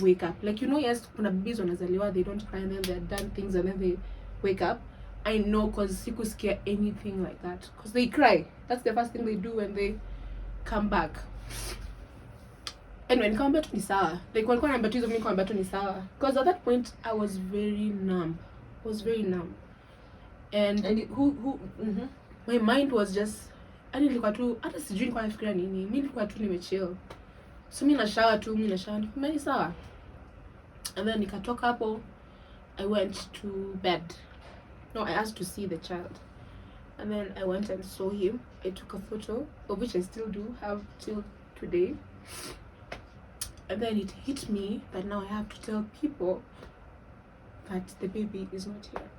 wake up. Like, you know, yes, kuna babies wanazaliwa, they don't cry, and then they're done things and then they wake up. I know, because sikuskia anything like that. Because they cry. That's the first thing they do when they come back. And when nikamwambia tu ni sawa. Like, walikuwa wanabatiza mimi nikamwambia tu ni sawa. Because at that point I was very numb. And who my mind was just, yani nilikuwa tu hata sijui nilikuwa nafikiria nini. Mimi nilikuwa tu nimechill. So mimi na shower ni sawa. And then nikatoka hapo, I went to bed. No, I asked to see the child. And then I went and saw him. I took a photo, of which I still do have till today. And then it hit me that now I have to tell people that the baby is not here.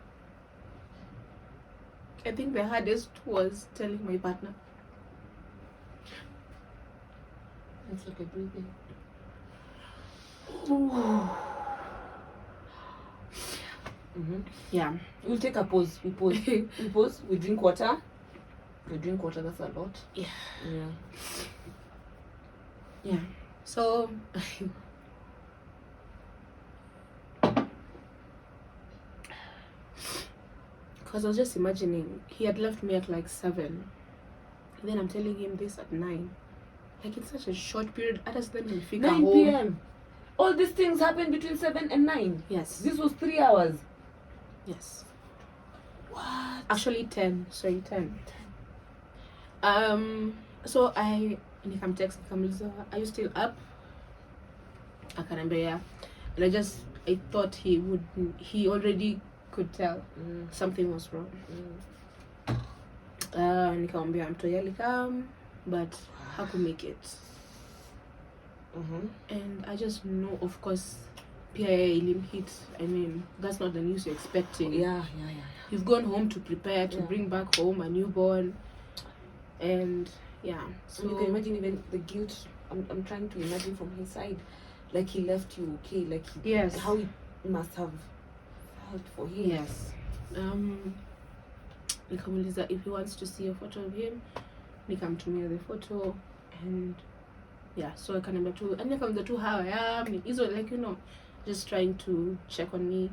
I think the hardest was telling my partner. It's okay, breathing. Yeah. We'll take a pause. We pause. We pause. We drink water. That's a lot. Yeah. Yeah. So because I was just imagining, he had left me at like 7, and then I'm telling him this at 9. Like, it's such a short period. I just then 9 p.m. All these things happened between 7 and 9. Yes. This was 3 hours. Yes. What? Actually 10. Sorry, 10. So I text are you still up? Akaniambia yeah. And I thought he already could tell something was wrong. Nikamwambia mtoto alikam, but haku make it. And I just know, of course, PIA limb hit. I mean, that's not the news you're expecting. Yeah. You've gone home to prepare to bring back home a newborn, and yeah. So you can imagine even the guilt. I'm trying to imagine from his side, like he left you okay, like how it must have felt for him. Yes. Nikamuuliza if he wants to see a photo of him. nikamtumia the photo, and yeah, so akaniambia tu, and nikamwambia tu how I am, hizo like, you know, just trying to check on me.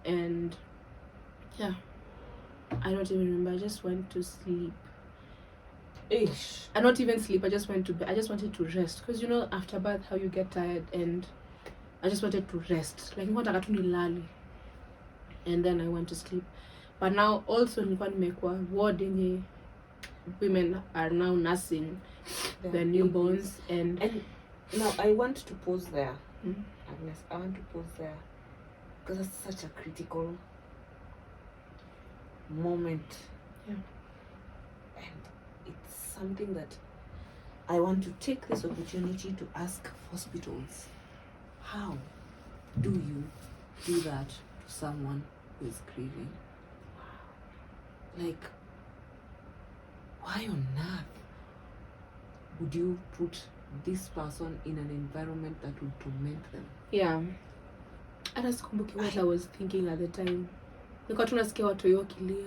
And yeah, I don't even remember. I just went to sleep. I not even sleep. I just went to bed. I just wanted to rest, because you know after birth how you get tired, and I just wanted to rest. Like nataka tu nilale. And then I went to sleep. But now also nilikuwa nimekuwa ward yenye women are now nursing their newborns, and now I want to pause there. Agnes, I want to pause there, because it's such a critical moment. Yeah. And it's something that I want to take this opportunity to ask hospitals, how do you do that to someone who is grieving? Like, why on earth would you put this person in an environment that will torment them? Yeah. Hata sikumbuki what I was thinking at the time. Nilikuwa tunasikia watu yote kilia.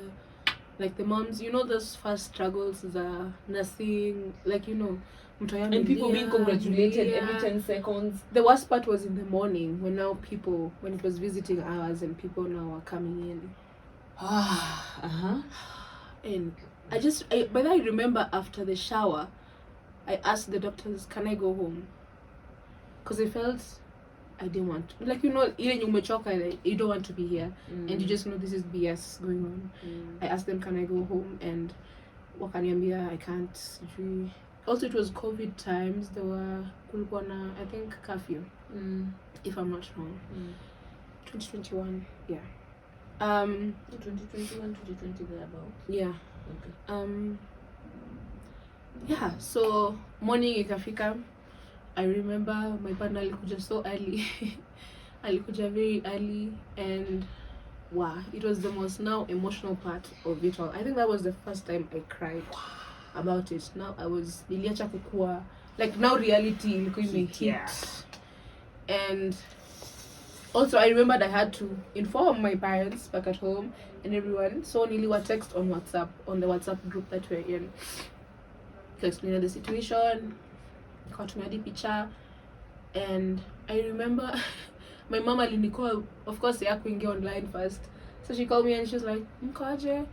Like the moms, you know, those first struggles za nursing, like, you know, and people being congratulated every 10 seconds. The worst part was in the morning, when now people, when it was visiting hours and people now are coming in. And but I remember after the shower, I asked the doctors, can I go home? Because I felt I didn't want to. Like, you know, even you don't want to be here. And you just know this is BS going on. I asked them, can I go home? And wakaniambia, I can't. Also, it was COVID times. There were kulikuwa na, I think, curfew, if I'm not wrong. 2021, yeah. 2021, 2020, thereabout. Yeah. Okay. Yeah, so morning ikafika. I remember my partner alikuja so early. Alikuja very early, and wow, it was the most now emotional part of it all. I think that was the first time I cried about it. Now I was niliacha kukua, like now reality ilikuwa imehit. Yeah. And also I remembered I had to inform my parents back at home and everyone. So niliwa text on WhatsApp, on the WhatsApp group that we're in, to explain the situation. Ikatumia hadi picha. And I remember my mom alinicall, of course hakuingia online first. So she called me and she was like, mkoaje?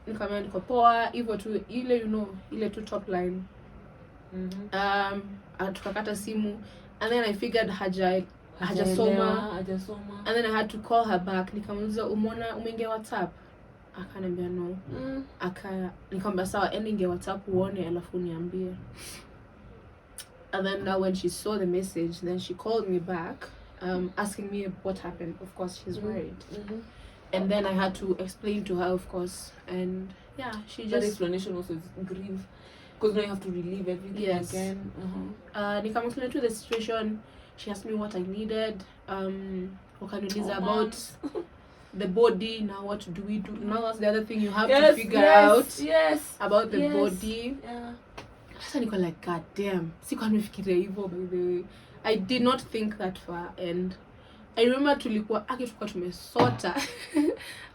Nikamwambia niko poa, hivyo tu ile, you know, ile tu top line. Tukakata simu, and then I figured hajasoma. And then I had to call her back. Nikamuuliza, umeingia WhatsApp? Akaniambia no. Nikamwambia sawa, endinge WhatsApp uone alafu niambie. And then now when she saw the message, then she called me back, asking me what happened. Of course, she's worried. And then I had to explain to her, of course. And yeah, she just... That explanation also is grief. Because now you have to relive everything again. Nikamexplain to the situation. She asked me what I needed. Wakaniuliza about the body. Now what do we do? Now that's the other thing you have to figure out. About the body. Yeah. So I like, god damn. Sikuwa nimefikiria hivyo, by the way. I did not think that far. And I remember tulikuwa tumesota.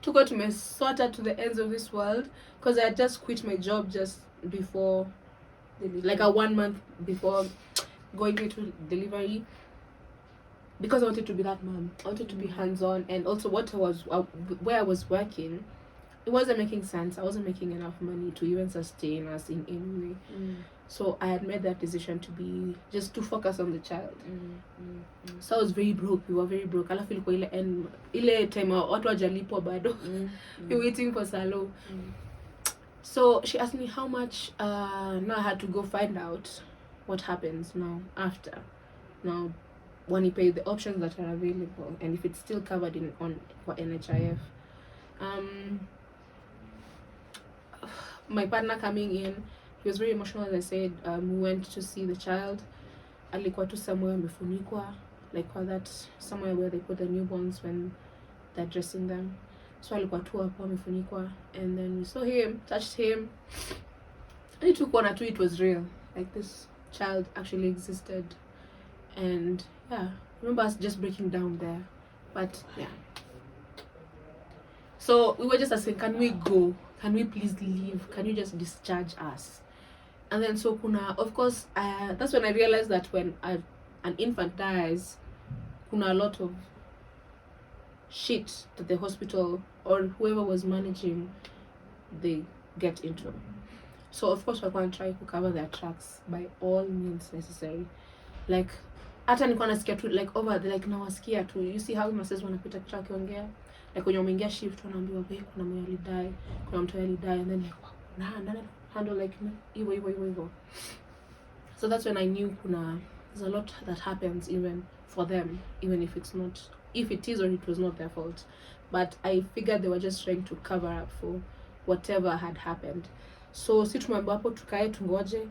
Tulikuwa tumesota to the ends of this world. Because I had just quit my job just before, like a 1 month before going into delivery. Because I wanted to be that mom. I wanted to be hands-on. And also where I was working, it wasn't making sense. I wasn't making enough money to even sustain us in any way. So I had made that decision to focus on the child. So I was very broke. We were very broke. Alafu ilikuwa ile time watu wajalipwa bado. We were waiting for Salo. So she asked me how much. Now I had to go find out what happens now after. Now, when you pay the options that are available and if it's still covered for NHIF. My partner coming in, he was very emotional, as I said. We went to see the child. Alikuwa tu somewhere amefunikwa, like that somewhere where they put the newborns when they're dressing them. So alikuwa tu hapo amefunikwa, and then we saw him, touched him. And it took 1 or 2, it was real. Like this child actually existed. And yeah, I remember us just breaking down there. But yeah. So we were just asking, can we go? can we please leave? Can you just discharge us? And then so kuna, of course, that's when I realized that when an infant dies, kuna a lot of shit that the hospital or whoever was managing, they get into. So of course we're going to try to cover their tracks by all means necessary. Like hata nilikuwa nasikia tu like over the, like nawasikia tu, you see how nurses wanapita kitu akiongea, like when umeingia shift wanaambiwa wewe kuna mtu alidai, kuna mtu alidai, and then like nani handle like hivyo. So that's when I knew there's a lot that happens even for them, even if it is or it was not their fault. But I figured they were just trying to cover up for whatever had happened. So si tumeambiwa hapo tukae tungoje.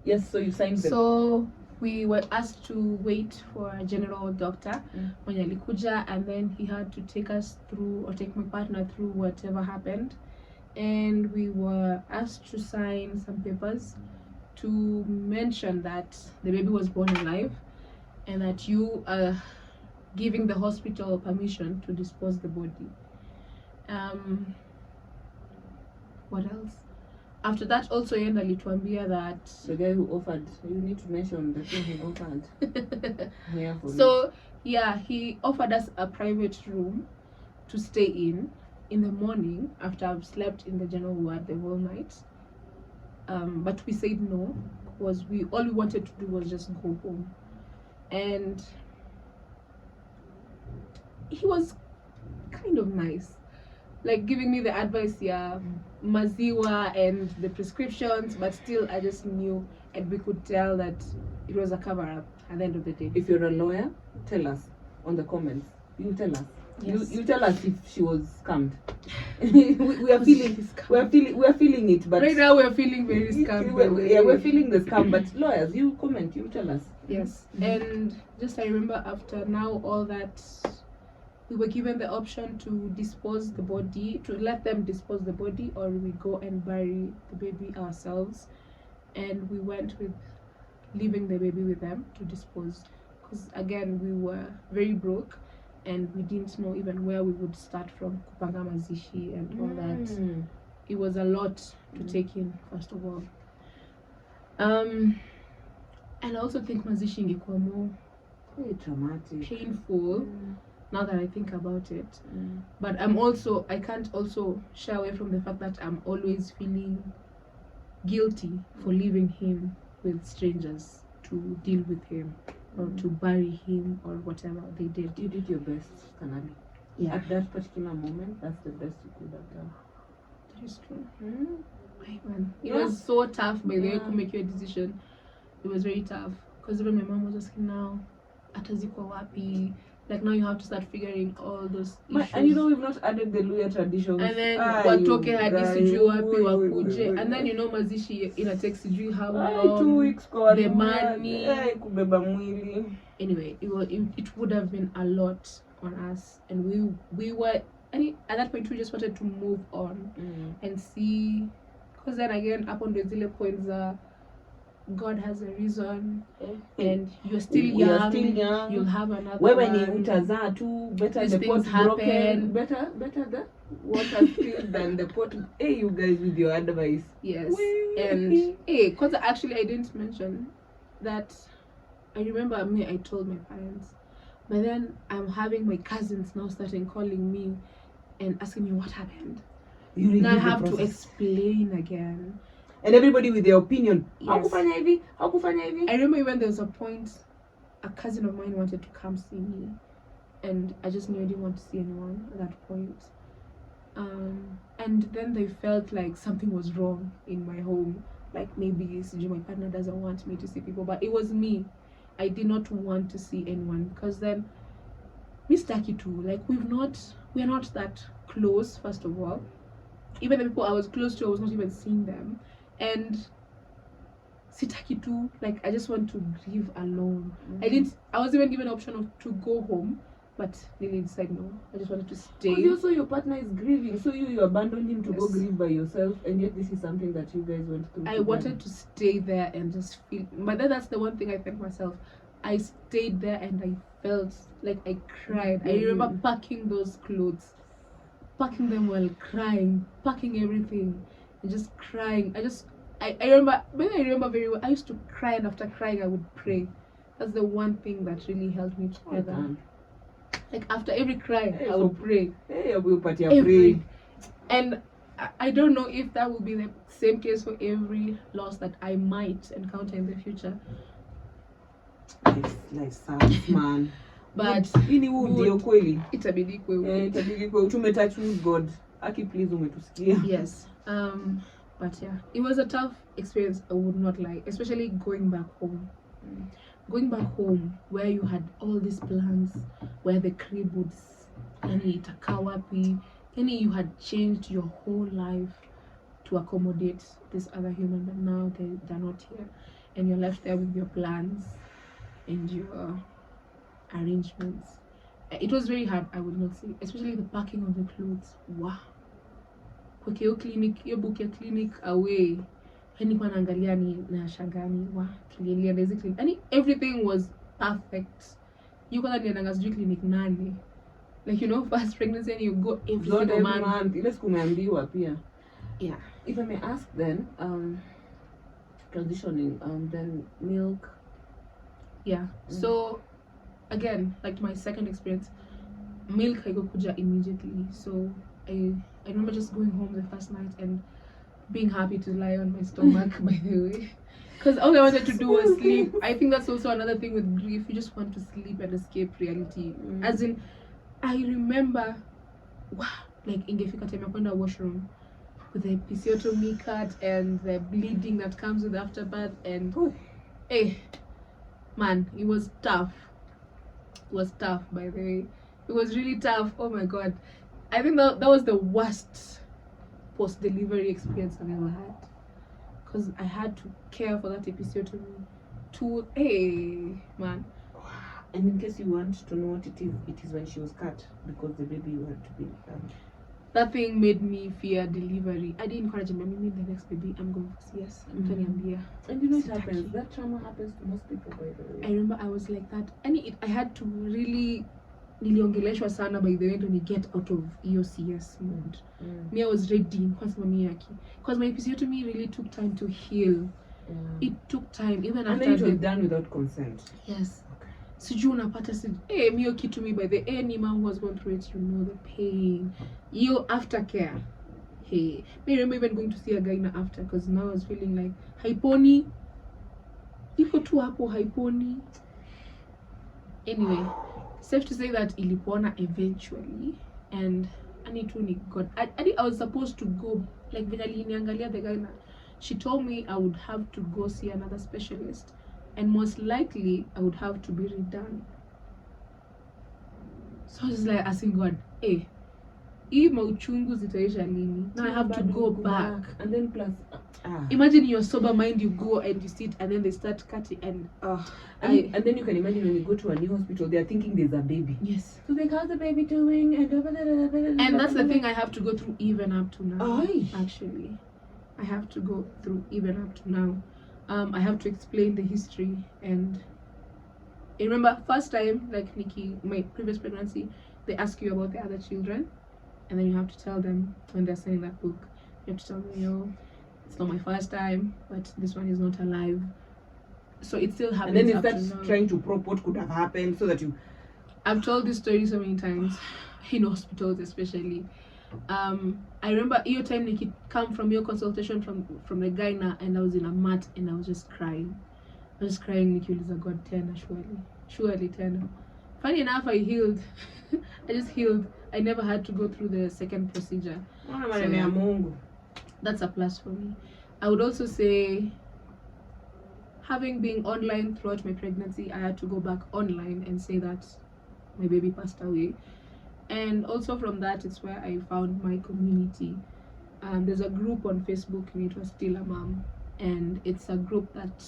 Yes, so you signed them. So we were asked to wait for a general doctor mwenye alikuja, and then he had to take my partner through whatever happened. And we were asked to sign some papers to mention that the baby was born alive and that you are giving the hospital permission to dispose the body. What else? After that, also yenda alituambia that the guy who offered, you need to mention the thing he offered. So yeah, he offered us a private room to stay in the morning after I've slept in the general ward the whole night. But we said no, because all we wanted to do was just go home. And he was kind of nice, like giving me the advice, maziwa and the prescriptions, but still I just knew, and we could tell that it was a cover-up at the end of the day. If you're a lawyer, tell us on the comments. You tell us. Yes. You tell us if she was scammed. we are feeling it, but right now we're feeling very scammed. We're feeling the scam, but lawyers, you comment, you tell us. Yes. And just I remember after now all that, we were given the option to dispose the body, to let them dispose the body, or we go and bury the baby ourselves. And we went with leaving the baby with them to dispose, because again we were very broke and we didn't know even where we would start from, kupanga mazishi and all that. It was a lot to take in, first of all. And I also think mazishi ingekuwa more traumatic, painful now that I think about it. But I can't also shy away from the fact that I'm always feeling guilty for leaving him with strangers to deal with him or to bury him or whatever they did. You did your best, Kanali. Yeah. At that particular moment, that's the best you could have done. That is true. It was so tough by the way to make your decision. It was very tough, because even my mom was asking now, atazikwa wapi? Like now you have to start figuring all those issues. And you know we've not added the Luya traditions. And then watoke hadi sijui wapi wakuje. And then you know mazishi ina take sijui how long. 2 weeks kwa the money. Kubeba mwili. Anyway, it would have been a lot on us, and we were at that point we just wanted to move on and see, because then again upon the zile points God has a reason, and you're still young. You'll have another one. Utazaa tu, better the pot broken, better the water spilled than the pot. Hey, you guys with your advice. Yes. And because actually I didn't mention that. I remember I told my parents, but then I'm having my cousins now starting calling me and asking me what happened. Now I have to explain again. And everybody with their opinion. Yes. I remember even there was a point a cousin of mine wanted to come see me, and I just knew I didn't want to see anyone at that point. And then they felt like something was wrong in my home, like maybe my partner doesn't want me to see people, but it was me. I did not want to see anyone, because then Mr. too, like we're not that close. First of all, even the people I was close to, I was not even seeing them. And sitaki too, like I just want to grieve alone. I was even given an option to go home, but Lily said no. I just wanted to stay. Because also your partner is grieving, so you abandoned him to go grieve by yourself, and yet this is something that you guys went through. I wanted to stay there and just feel, but then that's the one thing I thank myself. I stayed there and I felt like I cried. I remember packing those clothes packing them while crying, packing everything, and just crying. I remember, maybe I remember very well. I used to cry, and after crying, I would pray. That's the one thing that really helped me together. Like after every cry, I would pray. Pray. And I don't know if that will be the same case for every loss that I might encounter in the future. Like sad, man. But itabidi kwe. Tumetouch with God. Aki please umetusikia. Yes. But yeah, it was a tough experience, I would not lie, especially going back home. Going back home where you had all these plans, where the crib would itakaa wapi, you had changed your whole life to accommodate this other human, but now they're not here, and you're left there with your plans and your arrangements. It was very hard, I would not say, especially the packing of the clothes. Wow. Kweke hiyo clinic, hiyo book ya clinic away. Yani kwa naangalia ni na shangani. Wow, kililia na hizi clinic. Yani everything was perfect. You kwa niendanga sijui clinic nani. Like, you know, first pregnancy and you go every single month. Ile siku umeambiwa pia. Yeah. If I may ask then, transitioning, then milk. Yeah. So again, like my second experience, milk haikukuja immediately. So I remember just going home the first night and being happy to lie on my stomach, by the way. Because all I wanted to do was sleep. I think that's also another thing with grief. You just want to sleep and escape reality. As in, I remember, wow, like ingefika time ya kwenda washroom with the episiotomy cut and the bleeding that comes with afterbirth, and hey, man, it was tough. It was tough, by the way. It was really tough. Oh my god. I think that was the worst post-delivery experience I've ever had. Because I had to care for that episiotomy. Man. And in case you want to know what it is when she was cut, because the baby had to be that thing made me fear delivery. I didn't encourage me. Maybe the next baby I'm going to see. Yes, I'm telling you. And you know it happens. That trauma happens to most people, by the way. I remember I was like that. And I had to really niliongeleshwa sana by the way when you get out of EOCS mode. Me, I was ready because my episiotomy really took time to heal. It took time even and after it was done without consent. Yes. Sijui unapata mio kitu me by the any man who has gone through it, you know the pain. Your aftercare. Hey, I remember even going to see a guy after, because now I was feeling like haiponi. Iko tu hapo haiponi. Anyway, safe to say that ilipona eventually, and I was supposed to go, like when aliniangalia the guy na, she told me I would have to go see another specialist, and most likely I would have to be redone. So I was like asking God, hey, hii mauchungu zitaisha lini? Now I have to go back. And then plus imagine in your sober mind you go and you sit and then they start cutting and then you can imagine when you go to a new hospital they are thinking there's a baby. Yes. So like how's the baby doing? And that's the thing I have to go through even up to now. Actually, I have to go through even up to now. I have to explain the history, and I remember first time, like Nikki, my previous pregnancy, they ask you about the other children, and then you have to tell them when they're signing that book. You have to tell them, it's not my first time, but this one is not alive. So it still happens. And then it starts trying to prop what could have happened so that you. I've told this story so many times, in hospitals especially. I remember your time Nikki come from your consultation from the guy now, and I was in a mat and I was just crying. I was crying, Nikki was a God tena, surely tena. Funny enough, I healed. I just healed. I never had to go through the second procedure. So, that's a plus for me. I would also say, having been online throughout my pregnancy, I had to go back online and say that my baby passed away. And also from that, it's where I found my community. There's a group on Facebook, and it was Still a Mom. And it's a group that...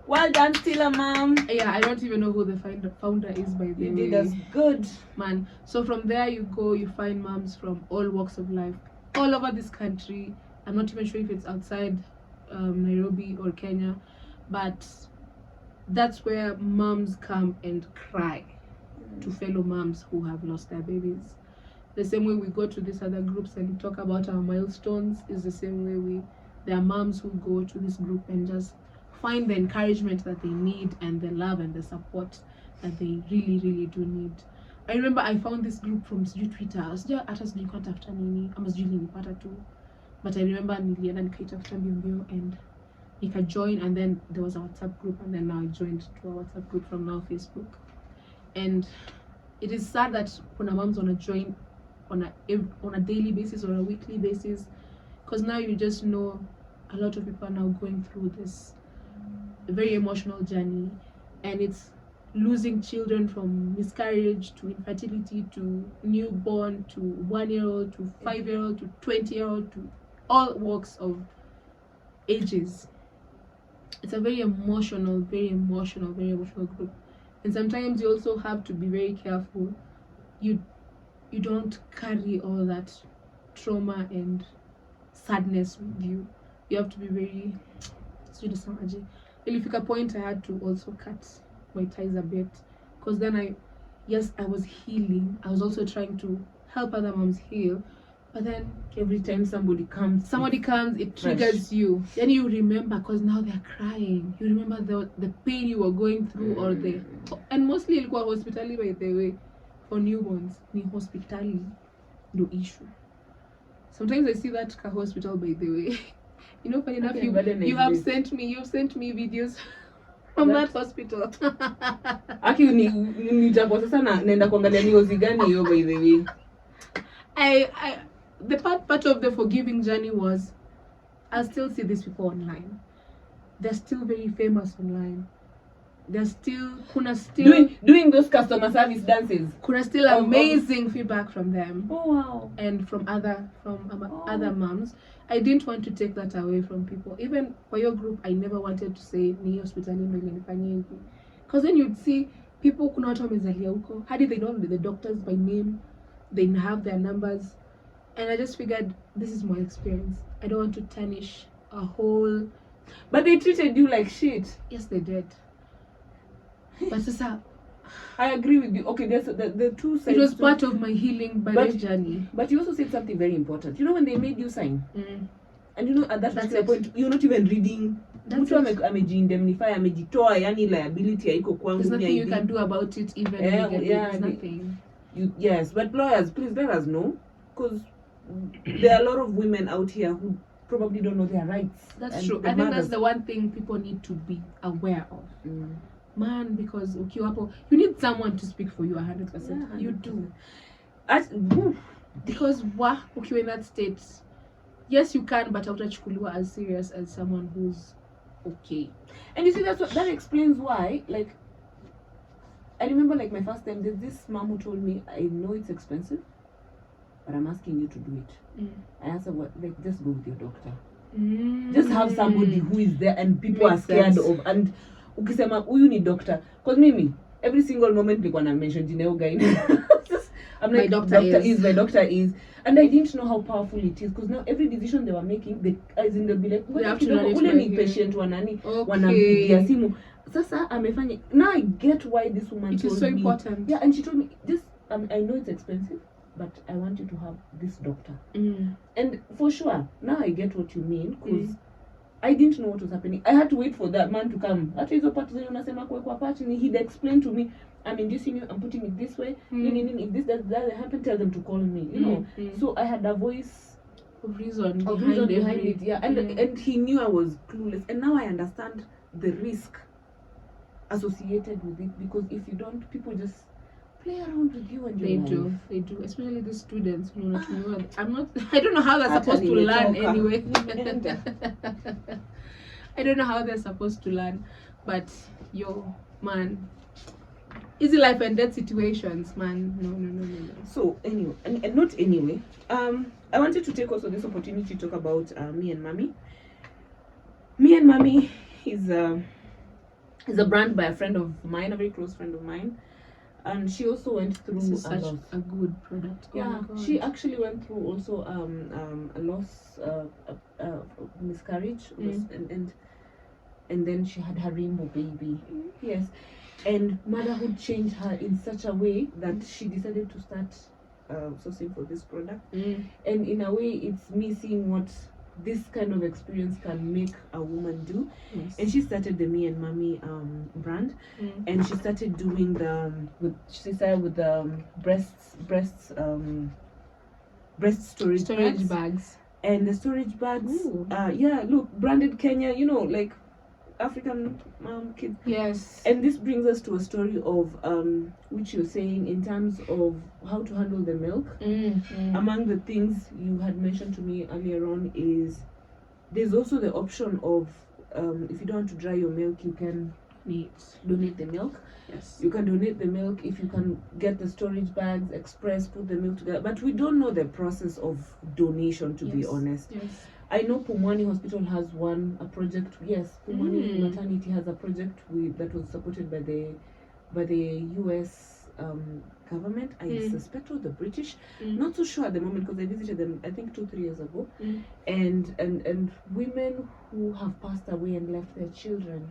Well done, Still a Mom. Yeah, I don't even know who the founder is, by the way. You did us good. Man. So from there you go, you find moms from all walks of life, all over this country. I'm not even sure if it's outside Nairobi or Kenya, but that's where moms come and cry to fellow moms who have lost their babies. The same way we go to these other groups and talk about our milestones is the same way there are moms who go to this group and just find the encouragement that they need and the love and the support that they really, really do need. I remember I found this group from Twitter. Hata sijui tafuta nini ama sijui nilipata tu, but I remember nilienda nikaitafuta mbio and nika join, and then there was a WhatsApp group, and then now I joined to a WhatsApp group from now Facebook. And it is sad that kuna moms wanna join on a daily basis or a weekly basis, because now you just know a lot of people are now going through this very emotional journey, and it's losing children from miscarriage to infertility to newborn to 1-year-old to 5-year-old to 20-year-old to all walks of ages. It's a very emotional group, and sometimes you also have to be very careful you don't carry all that trauma and sadness with you. You have to be very ilifika point I had to also cut my ties a bit, because then I was healing. I was also trying to help other moms heal, but then every time somebody comes, it triggers you. Then you remember, because now they're crying. You remember the pain you were going through, and mostly ilikuwa hospitali, by the way. For newborns, ni hospitali no issue. Sometimes I see that hospital, by the way. You know, funny enough, you have sent me videos from that hospital. Aki nitapo sasa naenda kuangalia ni ozi gani hiyo, by the way. I the part of the forgiving journey was I still see these people online. They're still very famous online. They're still doing those customer service dances. Kuna still amazing feedback from them. Oh wow. And from other moms. I didn't want to take that away from people. Even for your group, I never wanted to say ni hospitali nilifanyia hivi. Because then you'd see people kuna watu wamezalia huko. How did they know the doctors by name? They have their numbers. And I just figured this is my experience. I don't want to tarnish a whole. But they treated you like shit. Yes, they did. But sasa, I agree with you. Okay, there's the two sides. It was part of my healing journey. But you also said something very important. You know when they made you sign? And you know at that particular point, you're not even reading. Mtu amejiindemnify, amejitoa, yani liability haiko kwangu. There's nothing you can do about it, even there's nothing. Yes, but lawyers, please let us know. Because there are a lot of women out here who probably don't know their rights. That's true. I think that's the one thing people need to be aware of. Man, because ukiwapo, you need someone to speak for you 100%. Yeah, you do. Because ukiwa in that state, yes you can, but hautachukuliwa as serious as someone who's okay. And you see that explains why, like, I remember like my first time, there's this mom who told me, I know it's expensive, but I'm asking you to do it. I answered, what, like, just go with your doctor. Just have somebody who is there and people are scared of. And ukisema huyu ni doctor, because mimi every single moment nilikuwa na mention jineo guy. I'm like, my doctor is, and I didn't know how powerful it is, because now every decision they were making, they'll be like, they have to know ule ni patient wanani, wanampigia simu. Sasa amefanya. Now I get why this woman told me. It is so important. Yeah, and she told me this. I know it's expensive, but I want you to have this doctor. And for sure, now I get what you mean, because I didn't know what was happening. I had to wait for that man to come. Hata hizo part zenye unasema kwa part ni he'd explain to me, I'm inducing you, I'm putting it this way. If this doesn't happen, tell them to call me. You know. So I had a voice of reason behind it. Yeah. And he knew I was clueless. And now I understand the risk associated with it, because if you don't, people just play around with you and they do, especially the students. I don't know how they're supposed to learn anyway. I don't know how they're supposed to learn, but man, easy life and death situations, man. No. So anyway, and not anyway, I wanted to take also this opportunity to talk about Me and Mommy. Me and Mommy is a brand by a friend of mine, a very close friend of mine. And she also went through such a good product. Yeah, she actually went through also a loss, miscarriage, and then she had her rainbow baby. Yes, and motherhood changed her in such a way that she decided to start sourcing for this product. And in a way, it's me seeing what this kind of experience can make a woman do. And she started the Me and Mommy brand, and she started doing breast storage bags. And the storage bags, look, branded Kenya, like African kids. Yes. And this brings us to a story of which you're saying in terms of how to handle the milk. Among the things you had mentioned to me earlier on is there's also the option of if you don't want to dry your milk, you can donate the milk. Yes. You can donate the milk if you can get the storage bags, express, put the milk together. But we don't know the process of donation, to be honest. Yes. I know Pumwani Hospital has a project. Yes, Pumwani Maternity has a project that was supported by the US government. I suspect it was the British. Not so sure at the moment because I visited them I think 2-3 years ago. And women who have passed away and left their children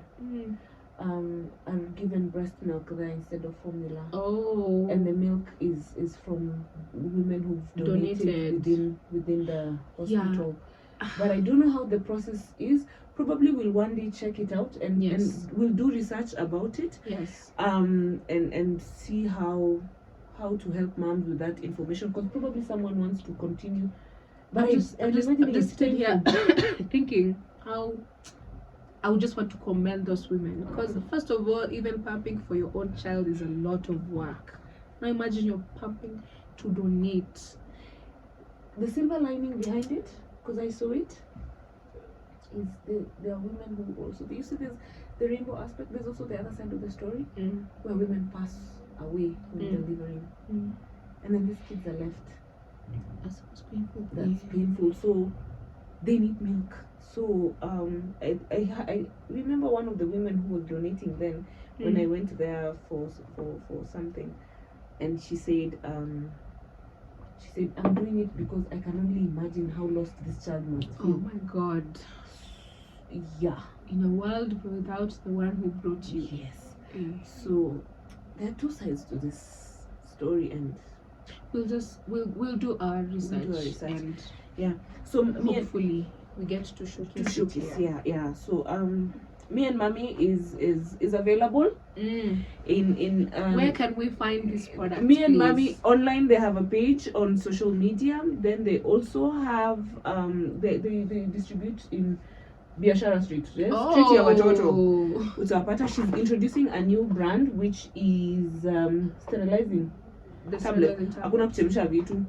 are given breast milk there instead of formula. Oh. And the milk is from women who've donated within the hospital. But I don't know how the process is. Probably we'll one day check it out and we'll do research about it. Yes. And see how to help moms with that information, because probably someone wants to continue. But I'm just sitting here thinking how I would just want to commend those women, because first of all, even pumping for your own child is a lot of work. Now imagine you're pumping to donate. The silver lining behind it, because I saw it, is there are women who also, you see there's the rainbow aspect, there's also the other side of the story where women pass away when delivering, and then these kids are left. That's painful. That's painful. So they need milk. So I remember one of the women who was donating then when I went there for something, and she said I'm doing it because I can only imagine how lost this child must feel. Oh my God. Yeah. In a world without the one who brought you. Yes. So there are two sides to this story, and we'll do our research. And so hopefully we get to showcase it. Yeah. So Me and Mommy is available in where can we find this product? Me and Mommy online, they have a page on social media. Then they also have they distribute in Biashara Street. Yes? Street ya watoto. Utapata. She's introducing a new brand which is sterilizing the tablet. Hakuna kuchemsha vitu.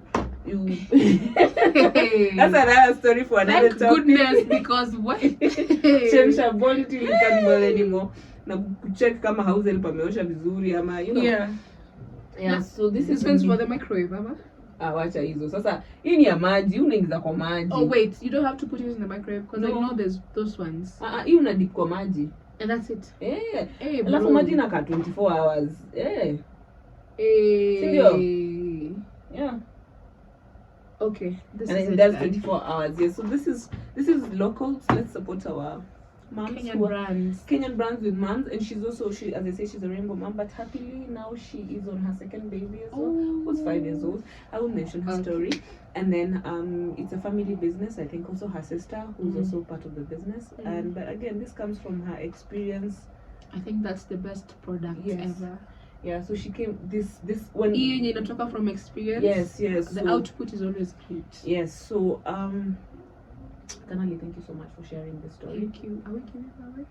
That's another story for another topic. Thank goodness, because what? Chemsha bond till you can't bother anymore. Na kucheck kama house pameosha vizuri ama Yeah, so this one's for the microwave, mama. Wacha hizo. Sasa hii ni ya maji, unaingiza kwa maji. Oh wait, you don't have to put it in the microwave because I know there's those ones. Hii una dip kwa maji. And that's it. Alafu maji inakaa 24 hours. Sindio? Yeah. Okay. This and that's 24 hours. Yeah. So this is local. So let's support our moms. Kenyan brands with moms, and she's also as I say, she's a rainbow mom. But happily now she is on her second baby as well, who's 5 years old. I will mention her story. And then it's a family business. I think also her sister, who's also part of the business. And but again, this comes from her experience. I think that's the best product ever. Yeah, so she came this when you talk from experience. Yes. The output is always great. Yes, so Kanali, thank you so much for sharing the story. Thank you. Are we giving away?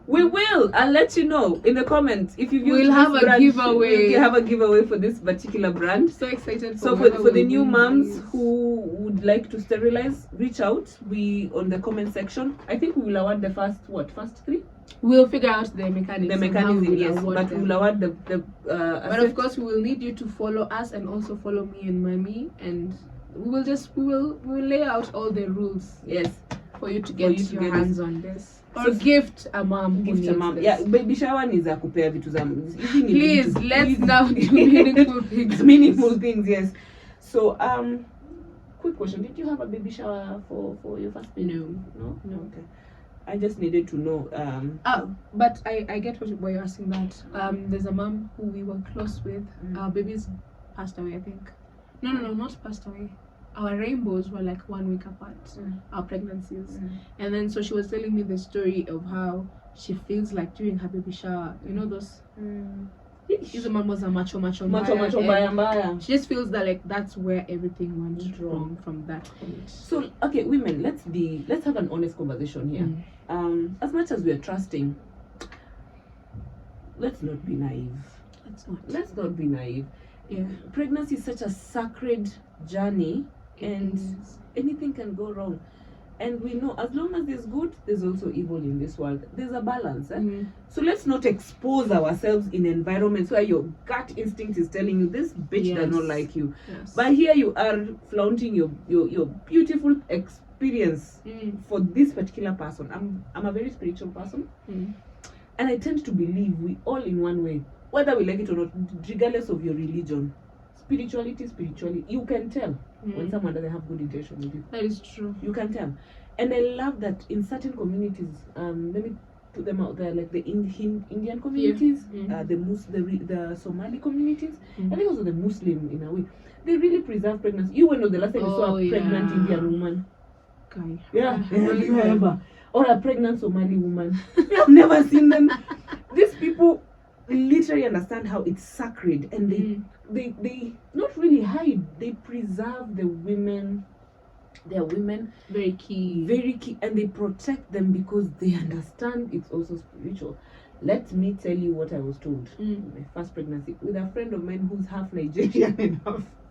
We will. I'll let you know in the comments if we'll have a giveaway. We'll have a giveaway for this particular brand. I'm so excited. For the new moms who would like to sterilize, reach out. We on the comment section. I think we will award the first 3. We'll figure out the mechanism. Yes, but we'll award the but of course, we will need you to follow us and also follow Me and Mommy, and we will lay out all the rules. Yes, for you to get your hands on this. Or gift a mom. Yeah, baby shower is a kupea vitu za. Please, let's now do meaningful things. Meaningful things, yes. So, quick question: did you have a baby shower for your first baby? No. Okay. I just needed to know. But I get why you're asking that. There's a mom who we were close with. Our babies passed away, I think. No, not passed away. Our rainbows were like 1 week apart, our pregnancies. And then so she was telling me the story of how she feels like during her baby shower, you know those his mom was a macho mbaya. She just feels that like that's where everything went wrong from that point. So okay, women, let's have an honest conversation here. As much as we are trusting, let's not be naive. Let's not be naive. Yeah. Pregnancy is such a sacred journey, and anything can go wrong. And we know as long as there's good, there's also evil in this world. There's a balance. So let's not expose ourselves in environments where your gut instinct is telling you this bitch does not like you. But here you are flaunting your beautiful experience for this particular person. I'm a very spiritual person. And I tend to believe we all in one way, whether we like it or not, regardless of your religion. Spirituality, you can tell when someone doesn't have good intention with you. That is true. You can tell. And I love that in certain communities, let me put them out there, like the Indian communities, the Somali communities, I think also the Muslim in a way, they really preserve pregnancy. You know the last time you saw a pregnant Indian woman? Or a pregnant Somali woman. We have never seen them. These people literally understand how it's sacred, and they not really hide, they preserve the women, their women, very key, and they protect them because they understand it's also spiritual. Let me tell you what I was told my first pregnancy with a friend of mine who's half Nigerian and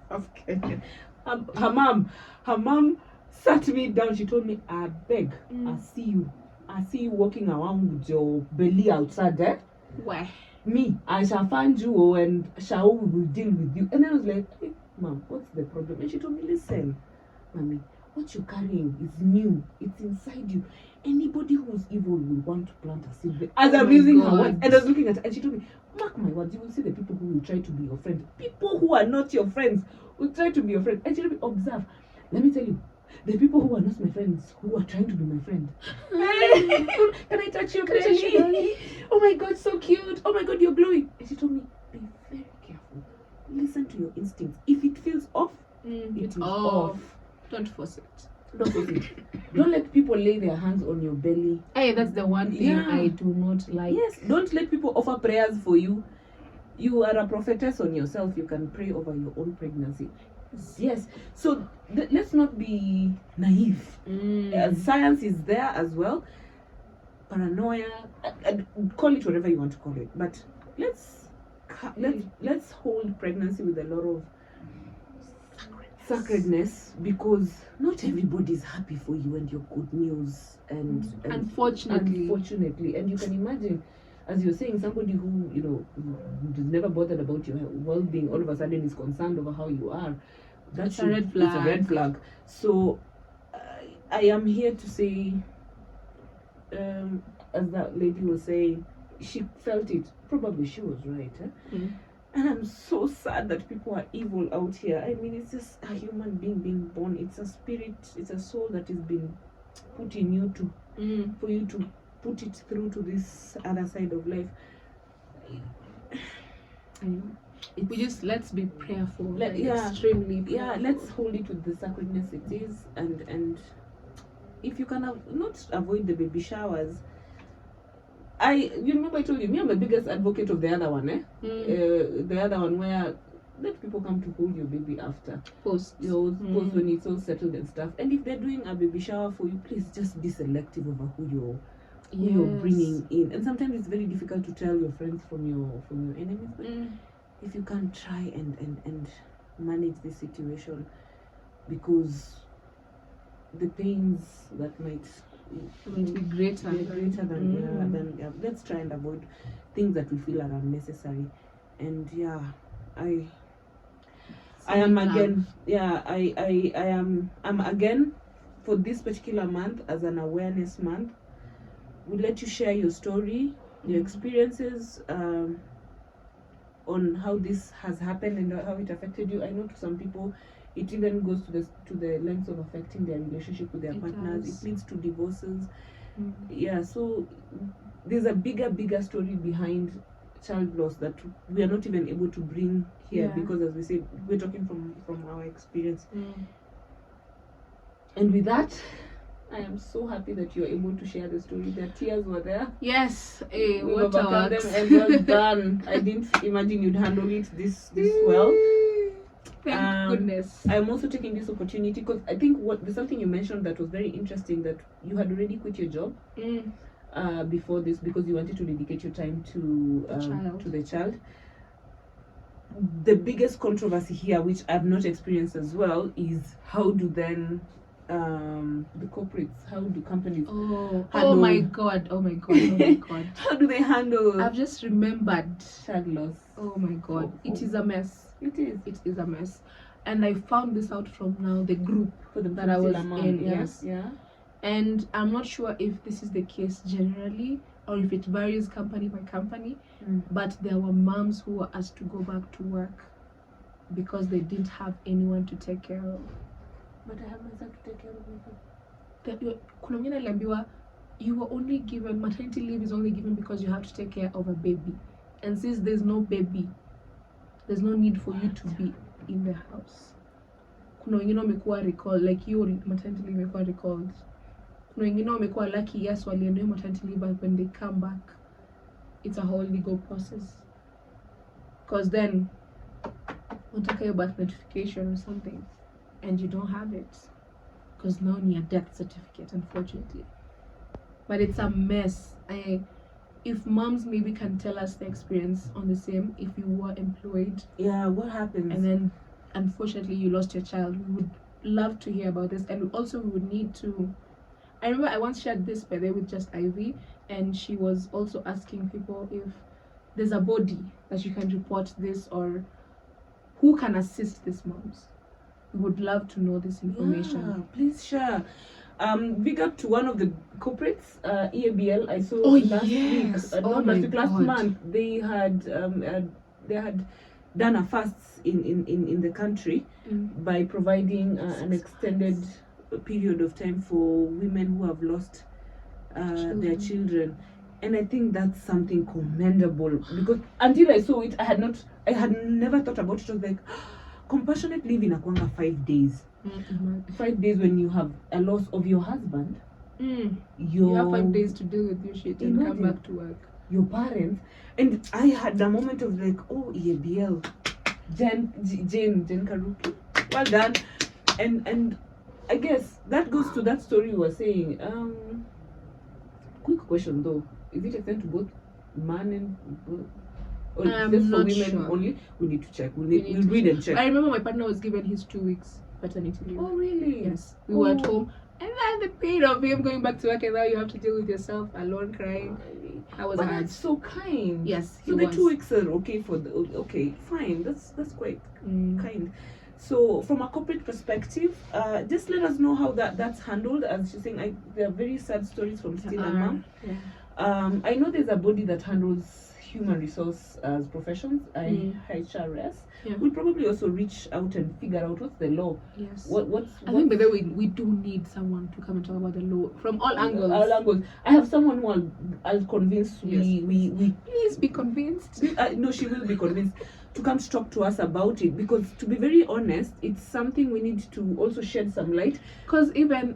half Kenyan. Her mom sat me down. She told me, I beg, I see you walking around with your belly outside there. Why? Me, I shall find you and Shao will deal with you. And I was like, hey, Mom, what's the problem? And she told me, listen, Mommy, what you're carrying is new. It's inside you. Anybody who's evil will want to plant a seed. As I'm using her words, and I was looking at her, and she told me, mark my words, you will see the people who will try to be your friends. People who are not your friends will try to be your friends. And she told me, observe. Let me tell you, the people who are not my friends, who are trying to be my friend. Can I touch you? Can I touch you? Oh my God, so cute. Oh my God, you're glowing. And she told me, be very careful. Listen to your instincts. If it feels off, it's off. Don't force it. Don't force it. Don't let people lay their hands on your belly. Hey, that's the one thing I do not like. Yes, don't let people offer prayers for you. You are a prophetess on yourself. You can pray over your own pregnancy. Yes, so let's not be naive. Science is there as well. Paranoia, call it whatever you want to call it, but let's hold pregnancy with a lot of sacredness, because not everybody is happy for you and your good news, and unfortunately, and you can imagine, as you're saying, somebody who is never bothered about your well-being all of a sudden is concerned over how you are. That's a red flag. It's a red flag. So I am here to say, as that lady was saying, she felt it. Probably she was right. And I'm so sad that people are evil out here. I mean, it's just a human being being born. It's a spirit. It's a soul that is being put in you for you to put it through to this other side of life. Let's be prayerful. Extremely prayerful. Yeah, let's hold it with the sacredness it is, and if you can not avoid the baby showers. You remember I told you, I'm the biggest advocate of the other one, the other one where let people come to hold your baby after post when it's all settled and stuff. And if they're doing a baby shower for you, please just be selective over who you're bringing in. And sometimes it's very difficult to tell your friends from your enemies, but if you can try and manage the situation, because the pains that might be greater than let's try and avoid things that we feel are unnecessary. And I am again I'm again for this particular month as an awareness month. We'll let you share your story, your experiences on how this has happened and how it affected you. I know to some people it even goes to the length of affecting their relationship with their partners. It leads to divorces. So there's a bigger story behind child loss that we are not even able to bring here because, as we said, we're talking from our experience. And with that, I am so happy that you're able to share the story. The tears were there. Yes, we overcome them, and well done. I didn't imagine you'd handle it this well. Thank goodness. I'm also taking this opportunity because I think there's something you mentioned that was very interesting, that you had already quit your job before this because you wanted to dedicate your time to the child. The biggest controversy here, which I've not experienced as well, is how do then the corporates, how do companies oh my god how do they handle I've just remembered child loss? Oh my god, it is a mess. It is a mess. And I found this out from now the group that I was in. Yes. Yeah. And I'm not sure if this is the case generally or if it varies company by company, but there were moms who were asked to go back to work because they didn't have anyone to take care of. But I have myself to take care of myself. You were only given, maternity leave is only given because you have to take care of a baby. And since there's no baby, there's no need for you to be in the house. Kuna wengine wamekuwa recalled, like you maternity leave wamekuwa recalled. Kuna wengine wamekuwa lucky, yes, walienda maternity leave, but when they come back, it's a whole legal process. Because then, unataka your birth notification or something, and you don't have it. Because now you need a death certificate, unfortunately. But it's a mess. If moms maybe can tell us the experience on the same, if you were employed. Yeah, what happens? And then, unfortunately, you lost your child. We would love to hear about this. And also, we would need to... I remember I once shared this, by the way, with Just Ivy. And she was also asking people if there's a body that you can report this or who can assist these moms. We would love to know this information. Yeah, please share. Big up to one of the corporates, EABL. I saw last month they had done a fast in the country by providing an extended period of time for women who have lost their children, and I think that's something commendable because until I saw it, I had never thought about it. I was like, compassionate leave inakwanga 5 days. 5 days when you have a loss of your husband. You have 5 days to deal with your shit and come back to work. Your parents. And I had a moment of like, oh, EABL. Jane Karuki. Well done. And I guess that goes to that story you were saying. Quick question though. Is it extended to both man and both? Or is this for women only? We need to check. We'll read and check. I remember my partner was given his 2 weeks paternity leave. Oh really? Yes. We were at home, and then the pain of him going back to work, and now you have to deal with yourself alone crying. But that's so kind. Yes. So the 2 weeks are okay for the fine. That's quite kind. So from a corporate perspective, just let us know how that's handled. As she's saying, there are very sad stories from Still a Mom. Yeah. I know there's a body that handles human resource as professions, HRS. Yeah. We'll probably also reach out and figure out what's the law. Yes. I think by the way, we do need someone to come and talk about the law from all angles. All angles. I have someone who I'll convince. We please be convinced. No, she will be convinced to come to talk to us about it, because to be very honest, it's something we need to also shed some light. Because even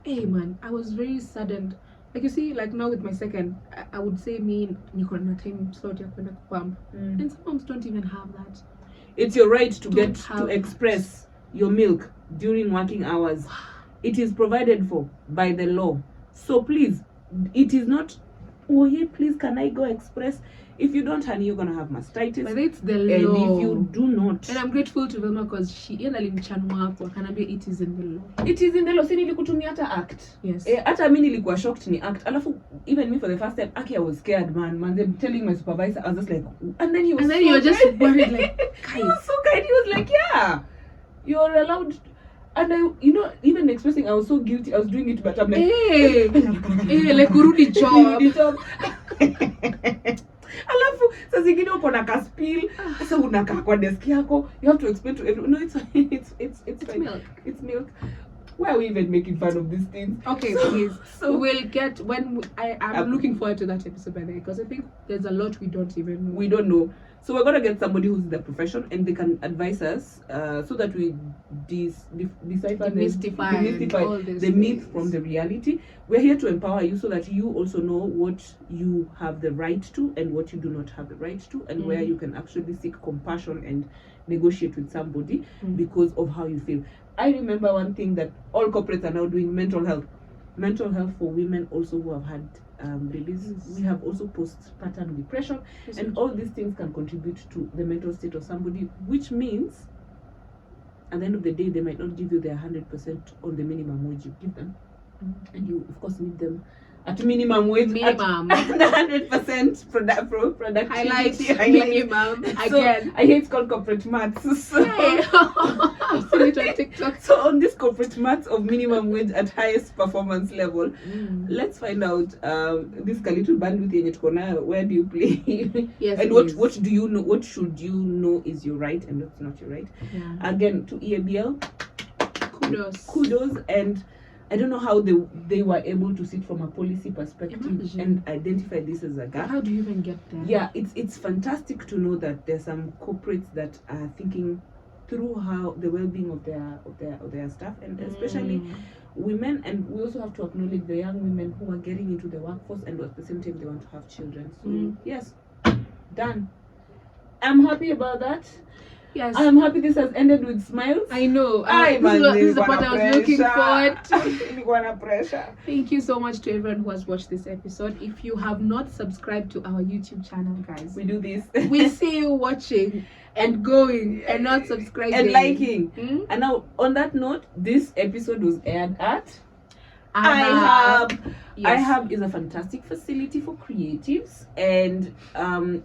hey man, I was very saddened. Like you see, like now with my second, I would say me niko na time slot ya kwenda kupump, and some moms don't even have that. It's your right to get to express your milk during working hours. It is provided for by the law. So please, it is not, oh yeah, please can I go express? If you don't, honey, you're gonna have mastitis. But it's the law. And if you do not, and I'm grateful to Velma because she alimchanua hapo akaniambia it is in the law. It is in the law. Si nilikutumia hata act. Yes. Hata mimi nilikuwa shocked ni act. Alafu even me for the first time, I was scared, man. Them telling my supervisor, I was just like, and then he was. And then you were just worried, like, he was so kind. He was like, yeah, you're allowed. And I, even expressing, I was so guilty. I was doing it, but I'm like, hey, like kurudi job. Alafu sasa zingine uko na kaspill, sasa unakaa kwa desk yako, you have to explain to everyone. No, it's fine. It's milk. It's milk. Why are we even making fun of these things? Okay, please. So we'll get I'm looking forward to that episode, by the way, because I think there's a lot we don't even know. We don't know. So we're gonna get somebody who's in the profession and they can advise us so that we demystify the myth from the reality. We're here to empower you so that you also know what you have the right to and what you do not have the right to, and where you can actually seek compassion and negotiate with somebody because of how you feel. I remember one thing that all corporates are now doing: mental health for women also who have had babies. We have also postpartum depression, and all these things can contribute to the mental state of somebody, which means at the end of the day they might not give you their 100% on the minimum wage you give them, and you of course need them at minimum wage, at 100% productivity. Highlight minimum again. I hate called corporate maths. So, I've seen it on TikTok. So on this corporate maths of minimum wage at highest performance level, let's find out this little bandwidth yenye tuko nayo, where do you play? Yes, and what do you know? What should you know is your right and what's not your right? Yeah. Again, to EABL, kudos, and I don't know how they were able to sit from a policy perspective and identify this as a gap. How do you even get there? Yeah, it's fantastic to know that there's some corporates that are thinking through how the well-being of their staff, and especially women. And we also have to acknowledge the young women who are getting into the workforce and at the same time they want to have children. So yes, done. I'm happy about that. Yes, I'm happy this has ended with smiles. I know. This is the part I was looking forward to. Pressure. Thank you so much to everyone who has watched this episode. If you have not subscribed to our YouTube channel, guys, we do this. We see you watching and going and not subscribing and liking. And now, on that note, this episode was aired at iHub. Yes. iHub is a fantastic facility for creatives, and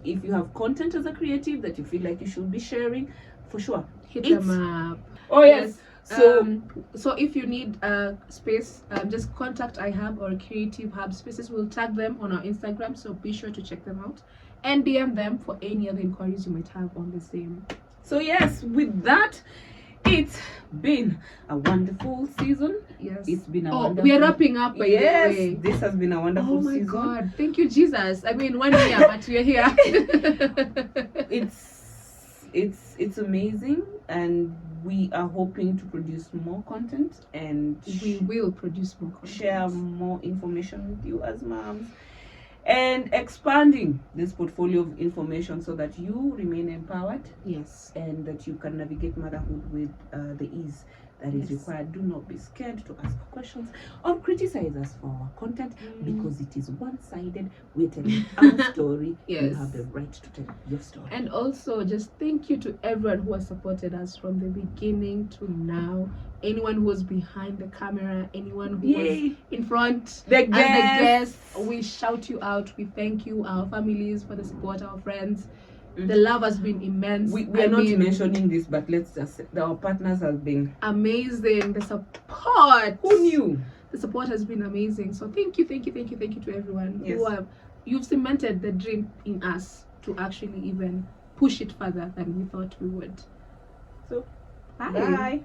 if you have content as a creative that you feel like you should be sharing, for sure, hit them up. Oh yes. So if you need a space, just contact iHub or Creative Hub Spaces. We'll tag them on our Instagram, so be sure to check them out and DM them for any other inquiries you might have on the same. So yes, with that, it's been a wonderful season. Yes, it's been a wonderful. We are wrapping up. By the way. This has been a wonderful season. Oh my God! Thank you, Jesus. I mean, 1 year, but we're here. It's amazing, and we are hoping to produce more content, and we will produce more content, share more information with you as moms, and expanding this portfolio of information so that you remain empowered. Yes, and that you can navigate motherhood with the ease that is required. Do not be scared to ask questions or criticize us for our content because it is one-sided. We're telling our story. Yes. You have the right to tell your story. And also, just thank you to everyone who has supported us from the beginning to now. Anyone who was behind the camera, anyone who was in front, the guests. We shout you out. We thank you, our families, for the support, our friends. The love has been immense. We are not mentioning this, but let's just say our partners have been amazing. The support. Who knew? The support has been amazing. So thank you to everyone you've cemented the dream in us to actually even push it further than we thought we would. So bye.